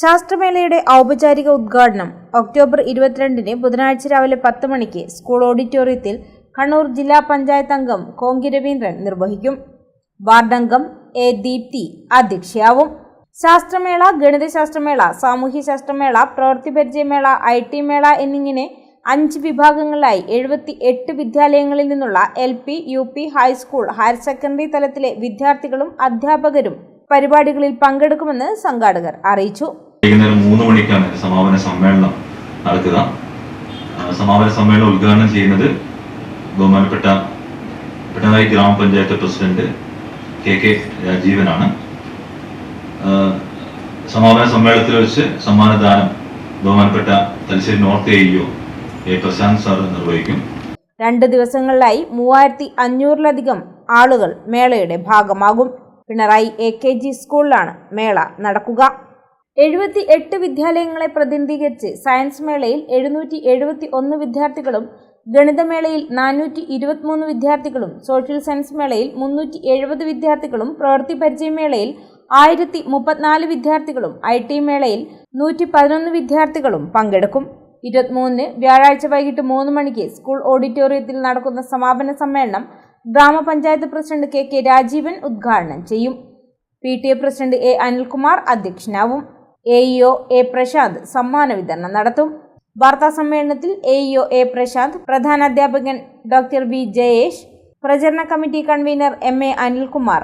ശാസ്ത്രമേളയുടെ ഔപചാരിക ഉദ്ഘാടനം ഒക്ടോബർ 22 ബുധനാഴ്ച രാവിലെ 10 മണിക്ക് സ്കൂൾ ഓഡിറ്റോറിയത്തിൽ കണ്ണൂർ ജില്ലാ പഞ്ചായത്ത് അംഗം കോങ്കി രവീന്ദ്രൻ നിർവഹിക്കും. വാർഡംഗം A ദീപ്തി അധ്യക്ഷയാവും. ശാസ്ത്രമേള, ഗണിതശാസ്ത്രമേള, സാമൂഹ്യശാസ്ത്രമേള, പ്രവൃത്തി പരിചയമേള, IT മേള എന്നിങ്ങനെ 5 വിഭാഗങ്ങളിലായി 78 വിദ്യാലയങ്ങളിൽ നിന്നുള്ള LP, UP, high school, higher secondary തലത്തിലെ വിദ്യാർത്ഥികളും അധ്യാപകരും പരിപാടികളിൽ പങ്കെടുക്കുമെന്ന് സംഘാടകർ അറിയിച്ചു. 3 മണിക്കാണ് സമാപന സമ്മേളനം നടക്കുക. സമാപന സമ്മേളനം ഉദ്ഘാടനം ചെയ്യുന്നത് ബഹുമാനപ്പെട്ട പിണറായി ഗ്രാമപഞ്ചായത്ത് പ്രസിഡന്റ് KK രാജീവനാണ്. സമാപന സമ്മേളനത്തിൽ വെച്ച് സമ്മാനദാനം ബഹുമാനപ്പെട്ട Thalassery north AEO A Prashanth sir നിർവഹിക്കും. 2 ദിവസങ്ങളിലായി 3500-ലധികം ആളുകൾ മേളയുടെ ഭാഗമാകും. പിണറായി AKG സ്കൂളിലാണ് മേള നടക്കുക. 78 വിദ്യാലയങ്ങളെ പ്രതിനിധീകരിച്ച് സയൻസ് മേളയിൽ 771 വിദ്യാർത്ഥികളും, ഗണിതമേളയിൽ 423 വിദ്യാർത്ഥികളും, സോഷ്യൽ സയൻസ് മേളയിൽ 370 വിദ്യാർത്ഥികളും, പ്രവൃത്തി പരിചയമേളയിൽ 1034 വിദ്യാർത്ഥികളും, IT മേളയിൽ 111 വിദ്യാർത്ഥികളും പങ്കെടുക്കും. 23 വ്യാഴാഴ്ച വൈകിട്ട് 3 മണിക്ക് സ്കൂൾ ഓഡിറ്റോറിയത്തിൽ നടക്കുന്ന സമാപന സമ്മേളനം ഗ്രാമപഞ്ചായത്ത് പ്രസിഡന്റ് KK രാജീവൻ ഉദ്ഘാടനം ചെയ്യും. PTA പ്രസിഡന്റ് A അനിൽകുമാർ അധ്യക്ഷനാവും. AEO A പ്രശാന്ത് സമ്മാന വിതരണം നടത്തും. വാർത്താ സമ്മേളനത്തിൽ AEO A Prashant, പ്രധാനാധ്യാപകൻ Dr. V Jayesh, പ്രചരണ committee convener MA Anilkumar,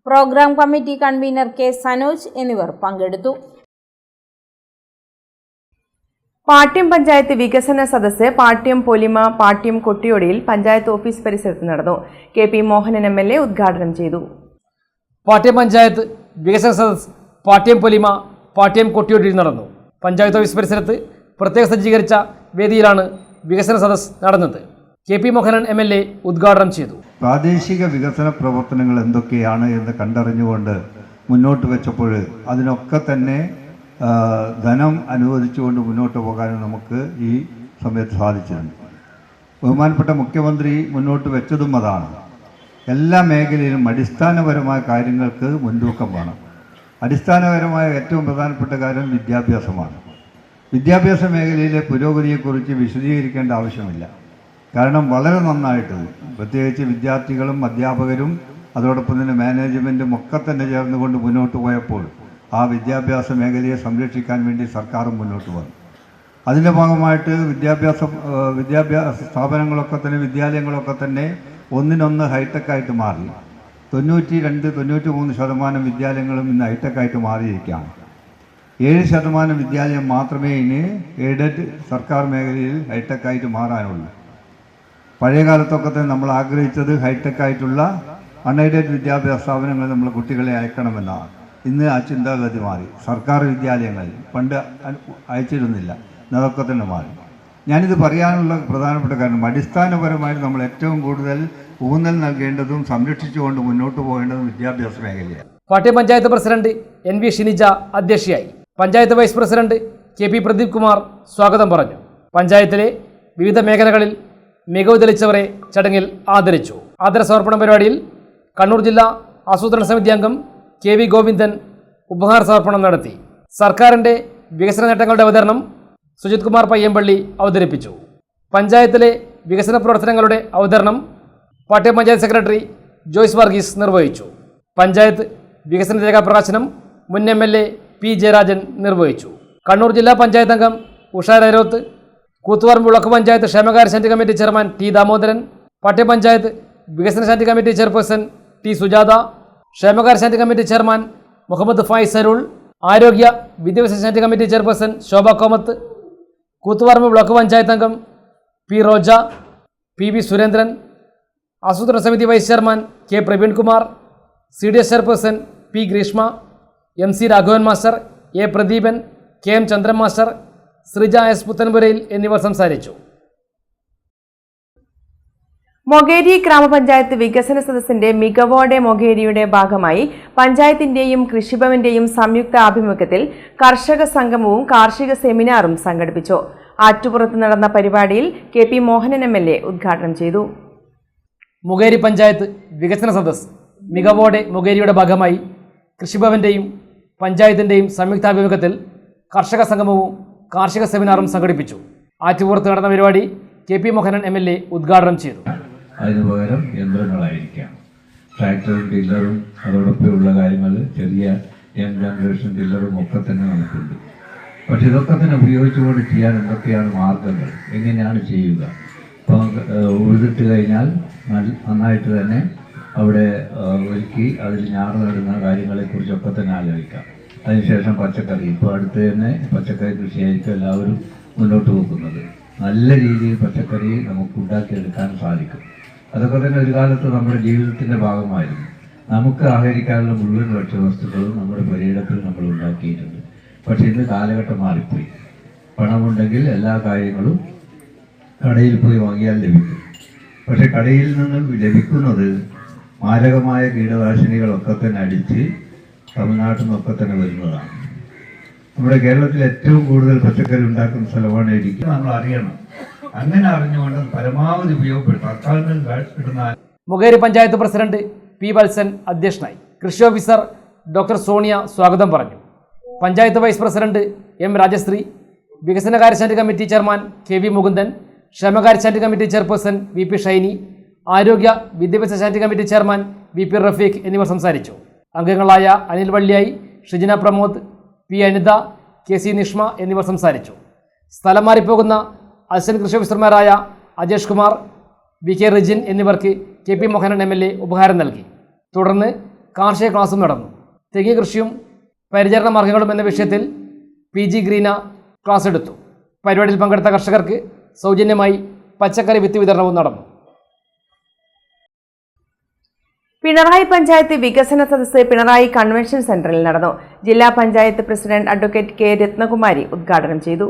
programme committee convener K Sanoj എന്നിവർ പങ്കെടുത്തു. പാട്യം പഞ്ചായത്ത് വികസന സദസ്സ് പാട്യം പൊലിമ പാട്യം കൊട്ടിയോടിയിൽ പഞ്ചായത്ത് ഓഫീസ് പരിസരത്ത് നടന്നു. KP മോഹനൻ MLA ഉദ്ഘാടനം ചെയ്തു. പാട്യം പഞ്ചായത്ത് വികസന സദസ്സ് പാട്യം പൊലിമ പാട്യം കൊട്ടിയോടിയിൽ നടന്നു. പഞ്ചായത്ത് ഓഫീസ് പരിസരത്ത് പ്രത്യേകം സജ്ജീകരിച്ച വേദിയിലാണ് വികസന സദസ്സ് നടന്നത്. KP മോഹനൻ MLA ഉദ്ഘാടനം ചെയ്തു. പ്രാദേശിക വികസന പ്രവർത്തനങ്ങൾ എന്തൊക്കെയാണ് എന്ന് കണ്ടറിഞ്ഞുകൊണ്ട് മുന്നോട്ട് വെച്ചപ്പോൾ അതിനൊക്കെ തന്നെ ധനം അനുവദിച്ചുകൊണ്ട് മുന്നോട്ട് പോകാനും നമുക്ക് ഈ സമയത്ത് സാധിച്ചിട്ടുണ്ട്. ബഹുമാനപ്പെട്ട മുഖ്യമന്ത്രി മുന്നോട്ട് വെച്ചതും അതാണ്. എല്ലാ മേഖലയിലും അടിസ്ഥാനപരമായ കാര്യങ്ങൾക്ക് മുൻതൂക്കം വേണം. അടിസ്ഥാനപരമായ ഏറ്റവും പ്രധാനപ്പെട്ട കാര്യം വിദ്യാഭ്യാസമാണ്. വിദ്യാഭ്യാസ മേഖലയിലെ പുരോഗതിയെക്കുറിച്ച് വിശദീകരിക്കേണ്ട ആവശ്യമില്ല. കാരണം വളരെ നന്നായിട്ട് പ്രത്യേകിച്ച് വിദ്യാർത്ഥികളും അധ്യാപകരും അതോടൊപ്പം തന്നെ മാനേജ്മെൻറ്റും ഒക്കെ തന്നെ ചേർന്നുകൊണ്ട് മുന്നോട്ട് പോയപ്പോൾ ആ വിദ്യാഭ്യാസ മേഖലയെ സംരക്ഷിക്കാൻ വേണ്ടി സർക്കാരും മുന്നോട്ട് വന്നു. അതിൻ്റെ ഭാഗമായിട്ട് വിദ്യാഭ്യാസ സ്ഥാപനങ്ങളൊക്കെ തന്നെ വിദ്യാലയങ്ങളൊക്കെ തന്നെ ഒന്നിനൊന്ന് ഹൈടെക്കായിട്ട് മാറി. 92-93% വിദ്യാലയങ്ങളും ഇന്ന് ഹൈടെക്കായിട്ട് മാറിയിരിക്കുകയാണ്. 7% വിദ്യാലയം മാത്രമേ ഇനി എയ്ഡഡ് സർക്കാർ മേഖലയിൽ ഹൈടെക്കായിട്ട് മാറാനുള്ളൂ. പഴയ കാലത്തൊക്കെ തന്നെ നമ്മൾ ആഗ്രഹിച്ചത് ഹൈടെക്കായിട്ടുള്ള അൺഎയ്ഡഡ് വിദ്യാഭ്യാസ സ്ഥാപനങ്ങൾ നമ്മൾ കുട്ടികളെ അയക്കണമെന്നാണ്. ഇന്ന് ആ ചിന്താഗതി മാറി. സർക്കാർ വിദ്യാലയങ്ങൾ പണ്ട് അയച്ചിരുന്നില്ല, അതൊക്കെ തന്നെ മാറി. ഞാനിത് പറയാനുള്ള പ്രധാനപ്പെട്ട കാരണം അടിസ്ഥാനപരമായിട്ട് നമ്മൾ ഏറ്റവും കൂടുതൽ ഊന്നൽ നൽകേണ്ടതും സംരക്ഷിച്ചുകൊണ്ട് മുന്നോട്ട് പോകേണ്ടതും വിദ്യാഭ്യാസ മേഖലയാണ്. പാട്യം പഞ്ചായത്ത് പ്രസിഡന്റ് NV ഷിനിജ അധ്യക്ഷയായി. Panchayat vice president KP Pradeep Kumar സ്വാഗതം പറഞ്ഞു. പഞ്ചായത്തിലെ വിവിധ മേഖലകളിൽ മികവ് തെളിയിച്ചവരെ ചടങ്ങിൽ ആദരിച്ചു. ആദര സമർപ്പണ പരിപാടിയിൽ കണ്ണൂർ ജില്ലാ ആസൂത്രണ സമിതി അംഗം KV ഗോവിന്ദൻ ഉപഹാര സമർപ്പണം നടത്തി. സർക്കാരിൻ്റെ വികസന നേട്ടങ്ങളുടെ അവതരണം സുജിത് കുമാർ പയ്യമ്പള്ളി അവതരിപ്പിച്ചു. പഞ്ചായത്തിലെ വികസന പ്രവർത്തനങ്ങളുടെ അവതരണം പാട്യം പഞ്ചായത്ത് സെക്രട്ടറി ജോയ്സ് വർഗീസ് നിർവഹിച്ചു. പഞ്ചായത്ത് വികസന രേഖാപ്രകാശനം മുൻ MLA P ജയരാജൻ നിർവഹിച്ചു. കണ്ണൂർ ജില്ലാ പഞ്ചായത്ത് അംഗം ഉഷ രൈരോത്ത്, കൂത്തുപറമ്പ് ബ്ലോക്ക് പഞ്ചായത്ത് ക്ഷേമകാര്യ standing committee chairman T Damodaran, Pattiam panchayat വികസന standing committee chairperson T Sujatha, ക്ഷേമകാര്യ standing committee chairman Muhammad Fayiz Arul, ആരോഗ്യ വിദ്യാഭ്യാസ standing committee chairperson Shobha Komath, Koothuparamba block panchayat അംഗം P റോജ, PB സുരേന്ദ്രൻ, ആസൂത്രണ സമിതി vice chairman K Praveenkumar, CDS chairperson P Greeshma, MC Raghavan master, A Pradeepan, KM Chandran master, Sreeja S Puthanpurayil എന്നിവർ സംസാരിച്ചു. മൊകേരി ഗ്രാമപഞ്ചായത്ത് വികസന സദസ്സിന്റെ മികവോടെ മൊകേരിയുടെ ഭാഗമായി പഞ്ചായത്തിന്റെയും കൃഷിഭവന്റെയും സംയുക്ത ആഭിമുഖ്യത്തിൽ കർഷക സംഗമവും കാർഷിക സെമിനാറും സംഘടിപ്പിച്ചു. ആറ്റുപുറത്ത് നടന്ന പരിപാടിയിൽ KP മോഹനൻ MLA ഉദ്ഘാടനം ചെയ്തു. മൊകേരി പഞ്ചായത്ത് വികസന സദസ്സ് മികവോടെ മൊകേരിയുടെ ഭാഗമായി കൃഷിഭവന്റെയും പഞ്ചായത്തിന്റെയും സംയുക്താഭിമുഖ്യത്തിൽ കർഷക സംഗമവും കാർഷിക സെമിനാറും സംഘടിപ്പിച്ചു. ആറ്റുപുറത്ത് നടന്ന പരിപാടി KP മോഹനൻ MLA ഉദ്ഘാടനം ചെയ്തു. അതിന് പകരം യന്ത്രങ്ങളായിരിക്കാം. ട്രാക്ടറും ടില്ലറും അതോടൊപ്പമുള്ള കാര്യങ്ങൾ ചെറിയ യങ് ജനറേഷൻ ടില്ലറും ഒക്കെ തന്നെ നമുക്കുണ്ട്. പക്ഷെ ഇതൊക്കെ തന്നെ ഉപയോഗിച്ചുകൊണ്ട് ചെയ്യാൻ എന്തൊക്കെയാണ് മാർഗങ്ങൾ, എങ്ങനെയാണ് ചെയ്യുക? ഇപ്പോൾ ഉഴുതിട്ട് കഴിഞ്ഞാൽ നന്നായിട്ട് തന്നെ അവിടെ ഒരുക്കി അതിൽ ഞാറ് നടുന്ന കാര്യങ്ങളെക്കുറിച്ചൊക്കെ തന്നെ ആലോചിക്കാം. അതിനുശേഷം പച്ചക്കറി, ഇപ്പോൾ അടുത്ത് തന്നെ പച്ചക്കറി കൃഷിയായിരിക്കും എല്ലാവരും മുന്നോട്ട് പോകുന്നത്. നല്ല രീതിയിൽ പച്ചക്കറി നമുക്ക് ഉണ്ടാക്കിയെടുക്കാൻ സാധിക്കും. അതൊക്കെ തന്നെ ഒരു കാലത്ത് നമ്മുടെ ജീവിതത്തിൻ്റെ ഭാഗമായിരുന്നു. നമുക്ക് ആഹരിക്കാനുള്ള മുഴുവൻ ഭക്ഷ്യവസ്തുക്കളും നമ്മുടെ പുരയിടത്തിൽ നമ്മൾ ഉണ്ടാക്കിയിട്ടുണ്ട്. പക്ഷേ ഇന്ന് കാലഘട്ടം മാറിപ്പോയി. പണമുണ്ടെങ്കിൽ എല്ലാ കാര്യങ്ങളും കടയിൽ പോയി വാങ്ങിയാൽ ലഭിക്കും. പക്ഷെ കടയിൽ നിന്ന് ലഭിക്കുന്നത് മാരകമായ കീടനാശിനികളൊക്കെ തന്നെ അടിച്ച് തമിഴ്നാട്ടിൽ നിന്നൊക്കെ തന്നെ വരുന്നതാണ്. നമ്മുടെ കേരളത്തിൽ ഏറ്റവും കൂടുതൽ പച്ചക്കറി ഉണ്ടാക്കുന്ന സ്ഥലമാണ് ഇടുക്കി. നമ്മൾ അറിയണം. അങ്ങനെ അറിഞ്ഞുകൊണ്ട് പരമാവധി ഉപയോഗപ്പെടുത്തുന്ന. മൊകേരി പഞ്ചായത്ത് പ്രസിഡന്റ് P വത്സൻ അധ്യക്ഷനായി. കൃഷി ഓഫീസർ ഡോക്ടർ സോണിയ സ്വാഗതം പറഞ്ഞു. Panchayat vice president M Rajasree, വികസനകാര്യ standing committee chairman KV Mukundan, ക്ഷേമകാര്യ standing committee chairperson VP Shiny, ആരോഗ്യ വിദ്യാഭ്യാസ standing committee chairman VP Rafeeq എന്നിവർ സംസാരിച്ചു. അംഗങ്ങളായ അനിൽ വള്ളിയായി, ഷിജിന പ്രമോദ്, P അനിത, KC നിഷ്മ എന്നിവർ സംസാരിച്ചു. സ്ഥലം മാറിപ്പോകുന്ന അസിസ്റ്റന്റ് കൃഷി ഓഫീസർമാരായ അജേഷ് കുമാർ, VK റിജിൻ എന്നിവർക്ക് KP മോഹനൻ MLA ഉപഹാരം നൽകി. തുടർന്ന് കാർഷിക ക്ലാസും നടന്നു. തെങ്ങ് കൃഷിയും പരിചരണ മാർഗങ്ങളും എന്ന വിഷയത്തിൽ PG ഗ്രീന ക്ലാസ് എടുത്തു. പരിപാടിയിൽ പങ്കെടുത്ത കർഷകർക്ക് സൗജന്യമായി പച്ചക്കറി വിത്ത് വിതരണവും നടന്നു. പിണറായി പഞ്ചായത്ത് വികസന സദസ്സ് പിണറായി കൺവെൻഷൻ സെന്ററിൽ നടന്നു. ജില്ലാ panchayat president advocate K. Ratnakumari ഉദ്ഘാടനം ചെയ്തു.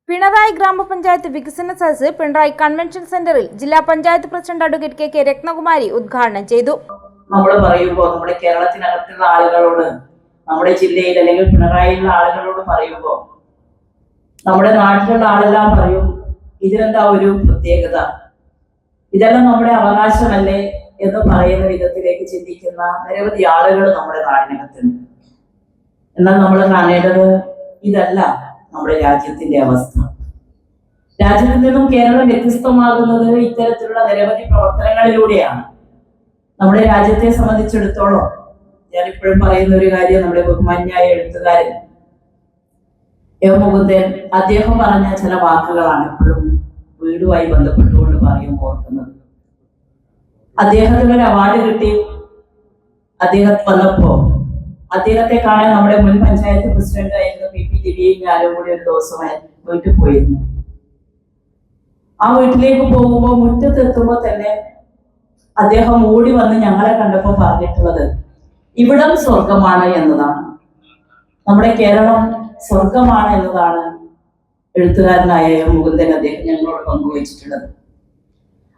പിണറായി ഗ്രാമപഞ്ചായത്ത് വികസന സദസ്സ് പിണറായി കൺവെൻഷൻ സെന്ററിൽ ജില്ലാ panchayat president advocate K. Ratnakumari ഉദ്ഘാടനം ചെയ്തു. നമ്മൾ പറയുമ്പോൾ നമ്മുടെ കേരളത്തിനകത്തുള്ള ആളുകളോട്, നമ്മുടെ ജില്ലയിൽ അല്ലെങ്കിൽ പിണറായിലുള്ള ആളുകളോട് പറയുമ്പോൾ നമ്മുടെ നാട്ടിലുള്ള ആളെല്ലാം പറയും, ഇതിനെന്താ ഒരു പ്രത്യേകത, ഇതെല്ലാം നമ്മുടെ അവകാശമല്ലേ എന്ന് പറയുന്ന വിധത്തിലേക്ക് ചിന്തിക്കുന്ന നിരവധി ആളുകൾ നമ്മുടെ നാടിനകത്തുണ്ട്. എന്നാൽ നമ്മൾ കാണേണ്ടത് ഇതല്ല നമ്മുടെ രാജ്യത്തിന്റെ അവസ്ഥ. രാജ്യത്തിൽ നിന്നും കേരളം വ്യത്യസ്തമാകുന്നത് ഇത്തരത്തിലുള്ള നിരവധി പ്രവർത്തനങ്ങളിലൂടെയാണ്. നമ്മുടെ രാജ്യത്തെ സംബന്ധിച്ചിടത്തോളം ഞാനിപ്പോഴും പറയുന്ന ഒരു കാര്യം, നമ്മുടെ ബഹുമാന്യായ എഴുത്തുകാരൻ എം. മുകുന്ദൻ അദ്ദേഹം പറഞ്ഞ ചില വാക്കുകളാണ് എപ്പോഴും വീടുമായി ബന്ധപ്പെട്ടുകൊണ്ട് പറയുമ്പോൾ ഓർക്കുന്നത്. അദ്ദേഹത്തിന് ഒരു അവാർഡ് കിട്ടി. അദ്ദേഹം വന്നപ്പോ അദ്ദേഹത്തെ കാണാൻ നമ്മുടെ മുൻ പഞ്ചായത്ത് പ്രസിഡന്റ് ആയിരുന്ന PP ദിവ്യയും ഞാനും കൂടി ഒരു ദിവസമായി വീട്ടിൽ പോയിരുന്നു. ആ വീട്ടിലേക്ക് പോകുമ്പോൾ മുറ്റത്തെത്തുമ്പോൾ തന്നെ അദ്ദേഹം ഓടി വന്ന് ഞങ്ങളെ കണ്ടപ്പോൾ പറഞ്ഞിട്ടുള്ളത് ഇവിടം സ്വർഗമാണ് എന്നതാണ്. നമ്മുടെ കേരളം സ്വർഗമാണ് എന്നതാണ് എഴുത്തുകാരനായ എം. മുകുന്ദൻ അദ്ദേഹം ഞങ്ങളോട് പങ്കുവച്ചിട്ടുള്ളത്.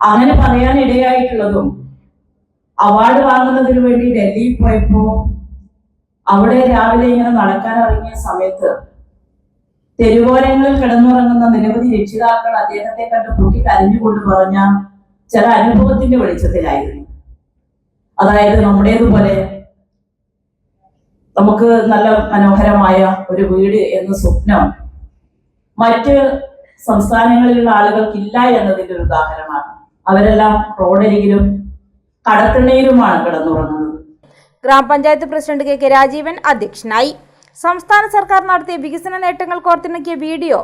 അങ്ങനെ പറയാൻ ഇടയായിട്ടുള്ളതും അവാർഡ് വാങ്ങുന്നതിന് വേണ്ടി ഡൽഹിയിൽ പോയപ്പോ അവിടെ രാവിലെ ഇങ്ങനെ നടക്കാൻ ഇറങ്ങിയ സമയത്ത് തെരുവോരങ്ങളിൽ കിടന്നുറങ്ങുന്ന നിരവധി രക്ഷിതാക്കൾ അദ്ദേഹത്തെ കണ്ട് കൂട്ടി കരഞ്ഞുകൊണ്ട് പറഞ്ഞ ചില അനുഭവത്തിന്റെ വെളിച്ചത്തിലായിരുന്നു. അതായത് നമ്മുടേതുപോലെ നമുക്ക് നല്ല മനോഹരമായ ഒരു വീട് എന്ന സ്വപ്നം മറ്റ് സംസ്ഥാനങ്ങളിലുള്ള ആളുകൾക്കില്ല എന്നതിന്റെ ഒരു ഉദാഹരണമാണ്. അവരെല്ലാം റോഡരികിലും കടത്തിണ്ണയിലുമാണ് കിടന്നുറങ്ങുന്നത്. ഗ്രാമപഞ്ചായത്ത് പ്രസിഡന്റ് K. രാജീവൻ അധ്യക്ഷനായി. സംസ്ഥാന സർക്കാർ നടത്തിയ വികസന നേട്ടങ്ങൾ കോർത്തിണക്കിയ വീഡിയോ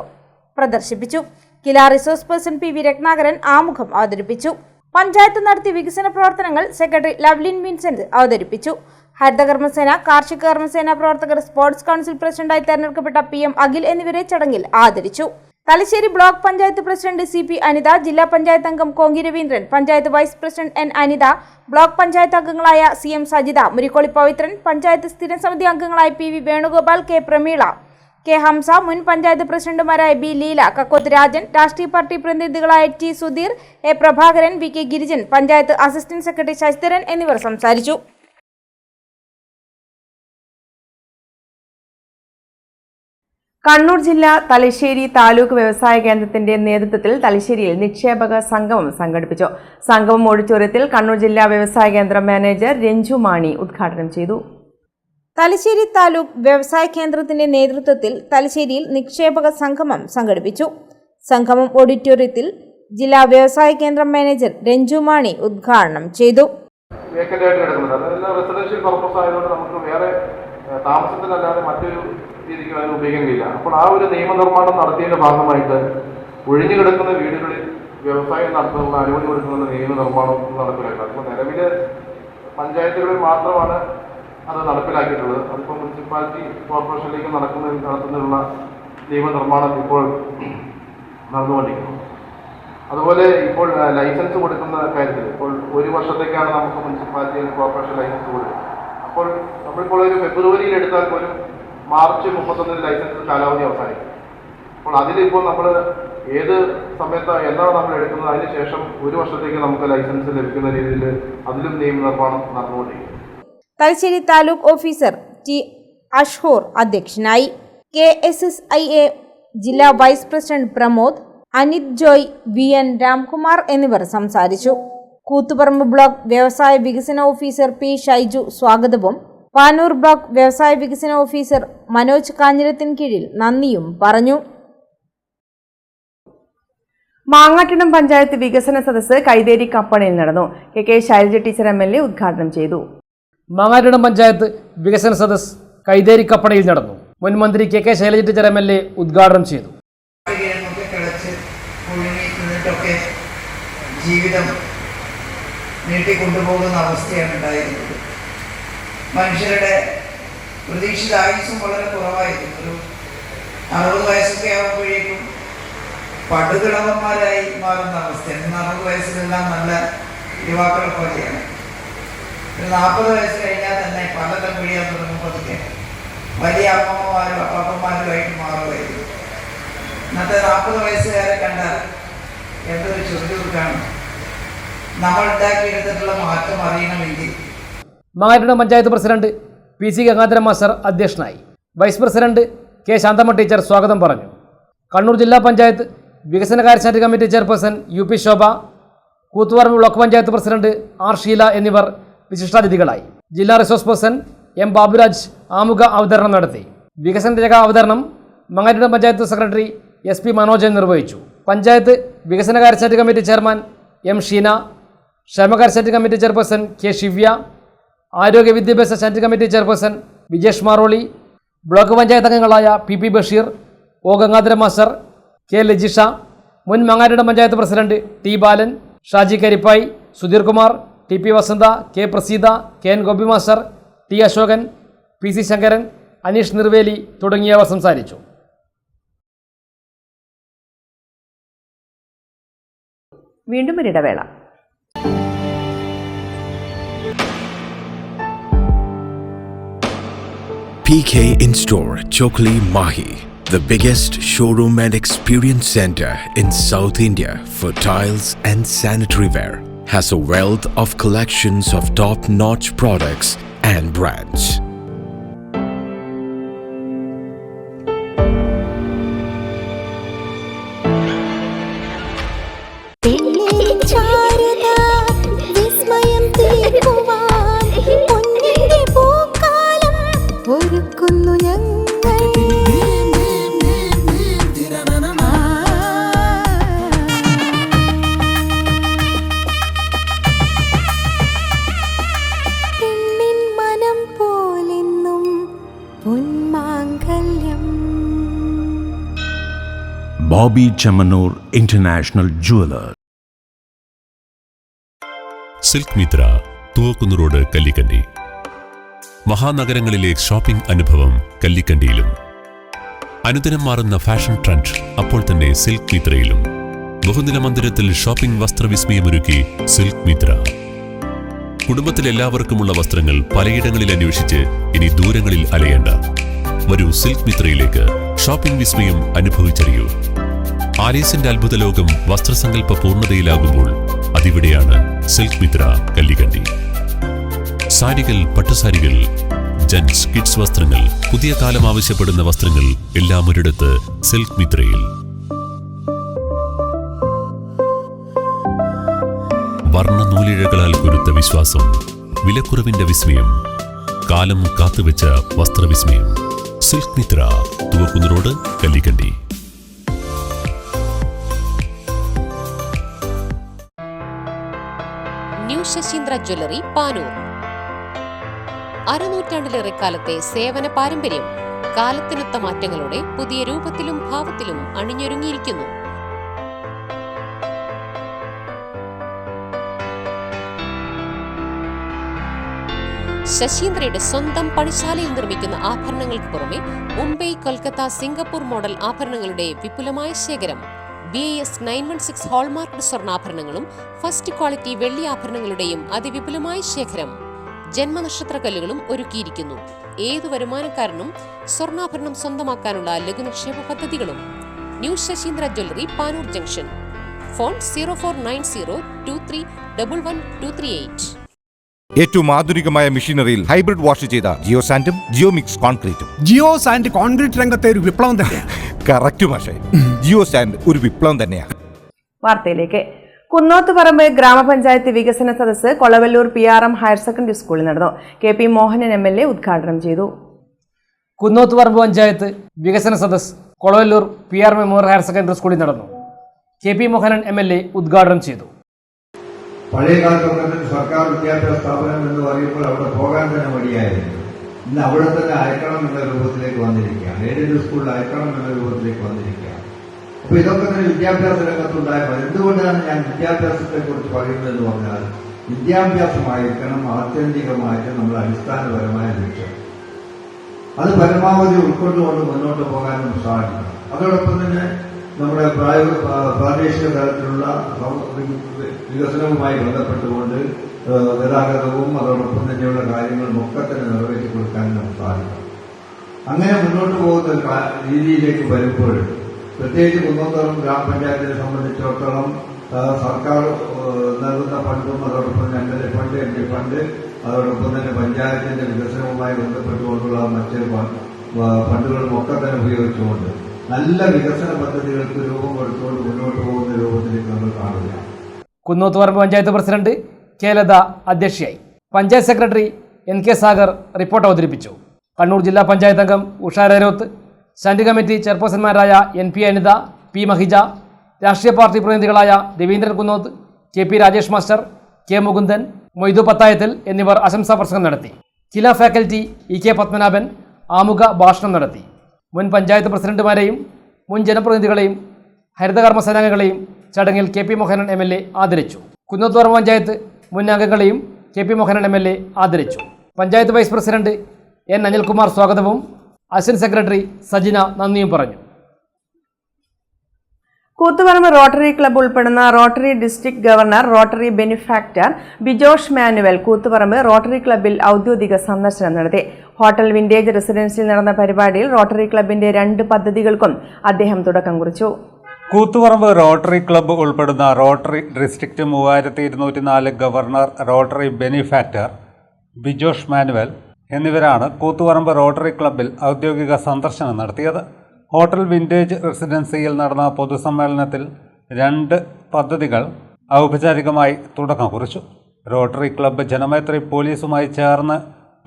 പ്രദർശിപ്പിച്ചു. കില റിസോഴ്സ് പേഴ്സൺ PV രത്നാകരൻ ആമുഖം അവതരിപ്പിച്ചു. പഞ്ചായത്ത് നടത്തിയ വികസന പ്രവർത്തനങ്ങൾ സെക്രട്ടറി ലവ്ലിൻ വിൻസെന്റ് അവതരിപ്പിച്ചു. ഹരിതകർമ്മസേന, കാർഷിക കർമ്മസേന പ്രവർത്തകർ, സ്പോർട്സ് കൗൺസിൽ പ്രസിഡന്റായി തെരഞ്ഞെടുക്കപ്പെട്ട PM അഖിൽ എന്നിവരെ ചടങ്ങിൽ ആദരിച്ചു. Thalassery block panchayat president CP Anitha, ജില്ലാ പഞ്ചായത്ത് അംഗം Konki Raveendran, panchayat vice president N. Anitha, block panchayat അംഗങ്ങളായ CM സജിത, മുരിക്കോളി പവിത്രൻ, പഞ്ചായത്ത് സ്ഥിരം സമിതി അംഗങ്ങളായ PV Venugopal, K. Prameela, K. Hamza, മുൻ പഞ്ചായത്ത് പ്രസിഡന്റുമാരായ B. ലീല, കക്കോത്ത് രാജൻ, രാഷ്ട്രീയ പാർട്ടി പ്രതിനിധികളായ T. Sudheer, A. Prabhakaran, VK Girijan, panchayat assistant secretary Sasidharan എന്നിവർ സംസാരിച്ചു. കണ്ണൂർ ജില്ലാ തലശ്ശേരി താലൂക്ക് വ്യവസായ കേന്ദ്രത്തിന്റെ നേതൃത്വത്തിൽ തലശ്ശേരിയിൽ നിക്ഷേപക സംഗമം സംഘടിപ്പിച്ചു. സംഗമം ഓഡിറ്റോറിയത്തിൽ കണ്ണൂർ ജില്ലാ വ്യവസായ കേന്ദ്രം മാനേജർ രഞ്ജു മാണി ഉദ്ഘാടനം ചെയ്തു. തലശ്ശേരി താലൂക്ക് വ്യവസായ കേന്ദ്രത്തിന്റെ നേതൃത്വത്തിൽ തലശ്ശേരിയിൽ നിക്ഷേപക സംഗമം സംഘടിപ്പിച്ചു. സംഗമം ഓഡിറ്റോറിയത്തിൽ ജില്ലാ വ്യവസായ കേന്ദ്രം മാനേജർ രഞ്ജു മാണി ഉദ്ഘാടനം ചെയ്തു. താമസത്തിനല്ലാതെ മറ്റൊരു രീതിക്ക് അതിന് ഉപയോഗിക്കാൻ കഴിയില്ല. അപ്പോൾ ആ ഒരു നിയമനിർമ്മാണം നടത്തിയതിന്റെ ഭാഗമായിട്ട് ഒഴിഞ്ഞു കിടക്കുന്ന വീടുകളിൽ വ്യവസായം നടത്തുന്ന അനുമതി കൊടുക്കുന്ന നിയമനിർമ്മാണം നടപ്പിലാക്കുക. അപ്പോൾ നിലവിൽ പഞ്ചായത്തുകളിൽ മാത്രമാണ് അത് നടപ്പിലാക്കിയിട്ടുള്ളത്. അതിപ്പോൾ മുനിസിപ്പാലിറ്റി കോർപ്പറേഷനിലേക്ക് നടത്തുന്നതിനുള്ള നിയമനിർമ്മാണം ഇപ്പോൾ നടന്നുകൊണ്ടിരിക്കുന്നു. അതുപോലെ ഇപ്പോൾ ലൈസൻസ് കൊടുക്കുന്ന കാര്യത്തിൽ ഇപ്പോൾ 1 വർഷത്തേക്കാണ് നമുക്ക് മുനിസിപ്പാലിറ്റി കോർപ്പറേഷൻ ലൈസൻസ് കൊടുക്കുന്നത്. അപ്പോൾ നമ്മളിപ്പോൾ ഒരു ഫെബ്രുവരിയിൽ എടുത്താൽ പോലും മാർച്ച് 31 ലൈസൻസ് കാലാവധി അവസാനിക്കും. അപ്പോൾ അതിലിപ്പോൾ നമ്മൾ ഏത് സമയത്ത് എന്നാണ് നമ്മൾ എടുക്കുന്നത്, അതിന് ശേഷം 1 വർഷത്തേക്ക് നമുക്ക് ലൈസൻസ് ലഭിക്കുന്ന രീതിയിൽ അതിലും നിയമനിർമ്മാണം നടന്നുകൊണ്ടിരിക്കും. Thalassery taluk officer T. അഷ്ഹൂർ അധ്യക്ഷനായി. KSSIA ജില്ലാ vice president Pramod, Anith Joy, VN Ramkumar എന്നിവർ സംസാരിച്ചു. കൂത്തുപറമ്പ് ബ്ലോക്ക് വ്യവസായ വികസന ഓഫീസർ P. ഷൈജു സ്വാഗതവും പാനൂർ ബ്ലോക്ക് വ്യവസായ വികസന ഓഫീസർ മനോജ് കാഞ്ഞിരത്തിന് കീഴിൽ നന്ദിയും പറഞ്ഞു. മാങ്ങാട്ടിണം പഞ്ചായത്ത് വികസന സദസ്സ് കൈതേരി കപ്പണയിൽ നടന്നു. KK ശൈലജ ടീച്ചർ MLA ഉദ്ഘാടനം ചെയ്തു. മാങ്ങാട്ടിണം പഞ്ചായത്ത് വികസന സദസ്സ് കൈതേരി കപ്പണയിൽ നടന്നു. മുൻ മന്ത്രി KK ശൈലജ ടീച്ചർ MLA ഉദ്ഘാടനം ചെയ്തു. ജീവിതം നീട്ടിക്കൊണ്ടുപോകുന്ന അവസ്ഥയാണ് ഉണ്ടായിരുന്നത്. മനുഷ്യരുടെ പ്രതീക്ഷിത ആയുസ്സും വളരെ കുറവായിരുന്നു. ഒരു 60 വയസ്സൊക്കെ ആകുമ്പോഴേക്കും പടുകിളവന്മാരായി മാറുന്ന അവസ്ഥയാണ്. 60 വയസ്സിലെല്ലാം നല്ല യുവാക്കളെ പോലെയാണ്. ഒരു 40 വയസ്സ് കഴിഞ്ഞാൽ തന്നെ പലതരം പിടിയാൻ തുടങ്ങുമ്പോഴൊക്കെ വലിയ അമ്മമ്മമാരും അപ്പാപ്പന്മാരുമായിട്ട് മാറുമായിരുന്നു. ഇന്നത്തെ 40 വയസ്സുകാരെ കണ്ടാൽ എന്തൊരു ചുരുക്കാണ്. നമ്മൾ ഉണ്ടാക്കിയെടുത്തിട്ടുള്ള മാറ്റം അറിയണമെങ്കിൽ Mangattuparamba panchayat president PC Gangadharan master അധ്യക്ഷനായി. Vice president K Shanthamma teacher സ്വാഗതം പറഞ്ഞു. കണ്ണൂർ ജില്ലാ പഞ്ചായത്ത് വികസനകാര്യ standing committee chairperson UP Shobha, Koothuparamba block panchayat president R Sheela എന്നിവർ വിശിഷ്ടാതിഥികളായി. ജില്ലാ റിസോഴ്സ് പേഴ്സൺ M ബാബുരാജ് ആമുഖ അവതരണം നടത്തി. വികസന രേഖ അവതരണം മാങ്ങാട്ടുപറമ്പ് പഞ്ചായത്ത് സെക്രട്ടറി SP മനോജൻ നിർവഹിച്ചു. പഞ്ചായത്ത് വികസനകാര്യ standing committee chairman M Sheena, ക്ഷേമകാര്യ standing committee chairperson K Shivya, ആരോഗ്യ വിദ്യാഭ്യാസ standing committee chairperson Vijesh Maroli, block panchayat അംഗങ്ങളായ PP Basheer, O Gangadharan master, K Lajisha, മുൻ Mangattuparamba panchayat president T Balan, Shaji Karippayi, Sudheer Kumar, TP Vasantha, K Praseetha, KN Gopi master, T Ashokan, PC Sankaran, Aneesh Nirveli തുടങ്ങിയവർ സംസാരിച്ചു. വീണ്ടും ഒരിടവേള. PK In-Store Chokli Mahi, the biggest showroom and experience center in South India for tiles and sanitary ware, has a wealth of collections of top-notch products and brands. Bobby Chamanur International Jeweler. Silk Mitra, Thuvakkunnu road, Kallikandi. മഹാനഗരങ്ങളിലെ shopping അനുഭവം കല്ലിക്കണ്ടിയിലും. അനുദിനം മാറുന്ന fashion trend അപ്പോൾ തന്നെ silk മിത്രയിലും. ബഹുനില മന്ദിരത്തിൽ shopping വസ്ത്രവിസ്മയമൊരുക്കി silk Mitra. കുടുംബത്തിലെല്ലാവർക്കുമുള്ള വസ്ത്രങ്ങൾ പലയിടങ്ങളിൽ അന്വേഷിച്ച് ഇനി ദൂരങ്ങളിൽ അലയേണ്ട. വരൂ സിൽക്ക് മിത്രയിലേക്ക്. ഷോപ്പിംഗ് വിസ്മയം അനുഭവിച്ചറിയൂ. ആലീസിന്റെ അത്ഭുത ലോകം വസ്ത്രസങ്കല്പ പൂർണ്ണതയിലാകുമ്പോൾ അതിവിടെയാണ് സിൽക്ക് മിത്ര, കല്ലിക്കണ്ടി. സാരികൾ, പട്ടുസാരികൾ, ജെന്റ്സ്, കിഡ്സ് വസ്ത്രങ്ങൾ, പുതിയ കാലം ആവശ്യപ്പെടുന്ന വസ്ത്രങ്ങൾ എല്ലാം ഒരിടത്ത് സിൽക്ക് മിത്രയിൽ. വർണ്ണ നൂലിഴകളാൽ കുരുത്ത വിശ്വാസം, വിലക്കുറവിന്റെ വിസ്മയം, കാലം കാത്തുവെച്ച വസ്ത്രവിസ്മയം. Silk Mitra, Thuvakkunnu road, Kallikandi. New Saseendra jewellery, Panoor. അരനൂറ്റാണ്ടിലേറെ കാലത്തെ സേവന പാരമ്പര്യം കാലത്തിനൊത്ത മാറ്റങ്ങളോടെ പുതിയ രൂപത്തിലും ഭാവത്തിലും അണിഞ്ഞൊരുങ്ങിയിരിക്കുന്നു. ശശീന്ദ്രയുടെ സ്വന്തം പണിശാലയിൽ നിർമ്മിക്കുന്ന ആഭരണങ്ങൾക്ക് പുറമെ മുംബൈ, കൊൽക്കത്ത, സിംഗപ്പൂർ മോഡൽ ആഭരണങ്ങളുടെ വിപുലമായ ശേഖരം. BIS 916 ഹോൾമാർക്ക്ഡ് സ്വർണ്ണാഭരണങ്ങളും ഫസ്റ്റ് ക്വാളിറ്റി വെള്ളി ആഭരണങ്ങളുടെയും അതിവിപുലമായ ശേഖരം. ജന്മനക്ഷത്രക്കല്ലുകളും ഒരുക്കിയിരിക്കുന്നു. ഏതു വരുമാനക്കാരനും സ്വർണ്ണാഭരണം സ്വന്തമാക്കാനുള്ള ലഘുനിക്ഷേപ പദ്ധതികളും. New Saseendra jewellery, Panoor junction. Phone 049023112238. ഏറ്റവും ആധുനികമായ മെഷീനറിയിൽ ഹൈബ്രിഡ് വാഷ് ചെയ്ത ജിയോസാൻഡും ജിയോമിക്സ് കോൺക്രീറ്റും. ജിയോസാൻഡ് കോൺക്രീറ്റ് രംഗത്തെ ഒരു വിപ്ലവം തന്നെയാണ്. കറക്റ്റ് മാഷേ, ജിയോസാൻഡ് ഒരു വിപ്ലവം തന്നെയാണ്. വാർത്തയിലേക്ക്. കുന്നോത്തുപറമ്പ് ഗ്രാമപഞ്ചായത്ത് വികസന സദസ്സ് കൊളവല്ലൂർ PRM ഹയർ സെക്കൻഡറി സ്കൂളിൽ നടന്നു. KP മോഹനൻ MLA ഉദ്ഘാടനം ചെയ്തു. കുന്നോത്തുപറമ്പ് പഞ്ചായത്ത് വികസന സദസ്സ് Kolavallur PRM memorial higher secondary സ്കൂളിൽ നടന്നു. KP മോഹനൻ MLA ഉദ്ഘാടനം ചെയ്തു. പഴയ കാലത്തൊക്കെ സർക്കാർ വിദ്യാഭ്യാസ സ്ഥാപനം എന്ന് പറയുമ്പോൾ അവിടെ പോകാൻ തന്നെ മടിയായിരുന്നു. ഇന്ന് അവിടെ തന്നെ അയക്കണം എന്ന രൂപത്തിലേക്ക് വന്നിരിക്കുകയാണ്. ഏതൊരു സ്കൂളിൽ അയക്കണം എന്ന രൂപത്തിലേക്ക് വന്നിരിക്കുകയാണ്. അപ്പൊ ഇതൊക്കെ തന്നെ വിദ്യാഭ്യാസ രംഗത്തുണ്ടായപ്പോൾ എന്തുകൊണ്ടാണ് ഞാൻ വിദ്യാഭ്യാസത്തെ കുറിച്ച് പറയുന്നതെന്ന് പറഞ്ഞാൽ വിദ്യാഭ്യാസമായിരിക്കണം ആത്യന്തികമായിട്ട് നമ്മുടെ അടിസ്ഥാനപരമായ ലക്ഷ്യം. അത് പരമാവധി ഉൾക്കൊണ്ടുകൊണ്ട് മുന്നോട്ട് പോകാൻ നമുക്ക് സാധിക്കണം. അതോടൊപ്പം തന്നെ നമ്മുടെ പ്രാദേശിക തലത്തിലുള്ള വികസനവുമായി ബന്ധപ്പെട്ടുകൊണ്ട് ഗതാഗതവും അതോടൊപ്പം തന്നെയുള്ള കാര്യങ്ങളും ഒക്കെ തന്നെ നിറവേറ്റി കൊടുക്കാൻ നമുക്ക് സാധിക്കണം. അങ്ങനെ മുന്നോട്ട് പോകുന്ന രീതിയിലേക്ക് വരുമ്പോൾ പ്രത്യേകിച്ച് കുന്നോത്തോളം ഗ്രാമപഞ്ചായത്തിനെ സംബന്ധിച്ചിടത്തോളം സർക്കാർ നൽകുന്ന ഫണ്ടും അതോടൊപ്പം തന്നെ MLA ഫണ്ട്, MP ഫണ്ട്, അതോടൊപ്പം തന്നെ പഞ്ചായത്തിന്റെ വികസനവുമായി ബന്ധപ്പെട്ടുകൊണ്ടുള്ള മറ്റ് ഫണ്ടുകളും ഒക്കെ തന്നെ ഉപയോഗിച്ചുകൊണ്ട് നല്ല വികസന പദ്ധതികൾക്ക് രൂപം കൊടുത്തുകൊണ്ട് മുന്നോട്ട് പോകുന്ന രൂപത്തിലേക്ക് നമ്മൾ കാണുകയാണ്. കുന്നോത്തുപറമ്പ് പഞ്ചായത്ത് പ്രസിഡന്റ് കെ ലത അധ്യക്ഷയായി. Panchayat secretary NK Sagar report അവതരിപ്പിച്ചു. കണ്ണൂർ ജില്ലാ പഞ്ചായത്ത് അംഗം ഉഷാ രേരോത്ത്, സ്റ്റാൻഡിംഗ് കമ്മിറ്റി ചെയർപേഴ്സൺമാരായ NP അനിത, P മഹിജ, രാഷ്ട്രീയ പാർട്ടി പ്രതിനിധികളായ Raveendran Kunnoth, KP Rajesh master, K Mukundan, Moithu Pathayathil എന്നിവർ ആശംസാ പ്രസംഗം നടത്തി. കില ഫാക്കൽറ്റി EK പത്മനാഭൻ ആമുഖ ഭാഷണം നടത്തി. മുൻ പഞ്ചായത്ത് പ്രസിഡന്റുമാരെയും മുൻ ജനപ്രതിനിധികളെയും ഹരിതകർമ്മ സേനാംഗങ്ങളെയും ചടങ്ങിൽ KP മോഹനൻ MLA ആദരിച്ചു. കുന്നോത്തുപറമ്പ് പഞ്ചായത്ത് മുൻ അംഗങ്ങളെയും KP മോഹനൻ MLA ആദരിച്ചു. Panchayat vice president N Anilkumar സ്വാഗതവും അസിസ്റ്റന്റ് സെക്രട്ടറി സജിന നന്ദിയും പറഞ്ഞു. കൂത്തുപറമ്പ് റോട്ടറി ക്ലബ്ബ് ഉൾപ്പെടുന്ന Rotary District Governor Rotary Benefactor Bijosh Manuel Koothuparamba Rotary ക്ലബ്ബിൽ ഔദ്യോഗിക സന്ദർശനം നടത്തി. ഹോട്ടൽ വിന്റേജ് റെസിഡൻസിൽ നടന്ന പരിപാടിയിൽ റോട്ടറി ക്ലബ്ബിന്റെ 2 പദ്ധതികൾക്കും അദ്ദേഹം തുടക്കം കുറിച്ചു. കൂത്തുപറമ്പ് റോട്ടറി ക്ലബ്ബ് ഉൾപ്പെടുന്ന Rotary District 3204 Governor Rotary Benefactor Bijosh Manuel എന്നിവരാണ് കൂത്തുപറമ്പ് റോട്ടറി ക്ലബ്ബിൽ ഔദ്യോഗിക സന്ദർശനം നടത്തിയത്. ഹോട്ടൽ വിന്റേജ് റെസിഡൻസിയിൽ നടന്ന പൊതുസമ്മേളനത്തിൽ 2 പദ്ധതികൾ ഔപചാരികമായി തുടക്കം കുറിച്ചു. റോട്ടറി ക്ലബ്ബ് ജനമൈത്രി പോലീസുമായി ചേർന്ന്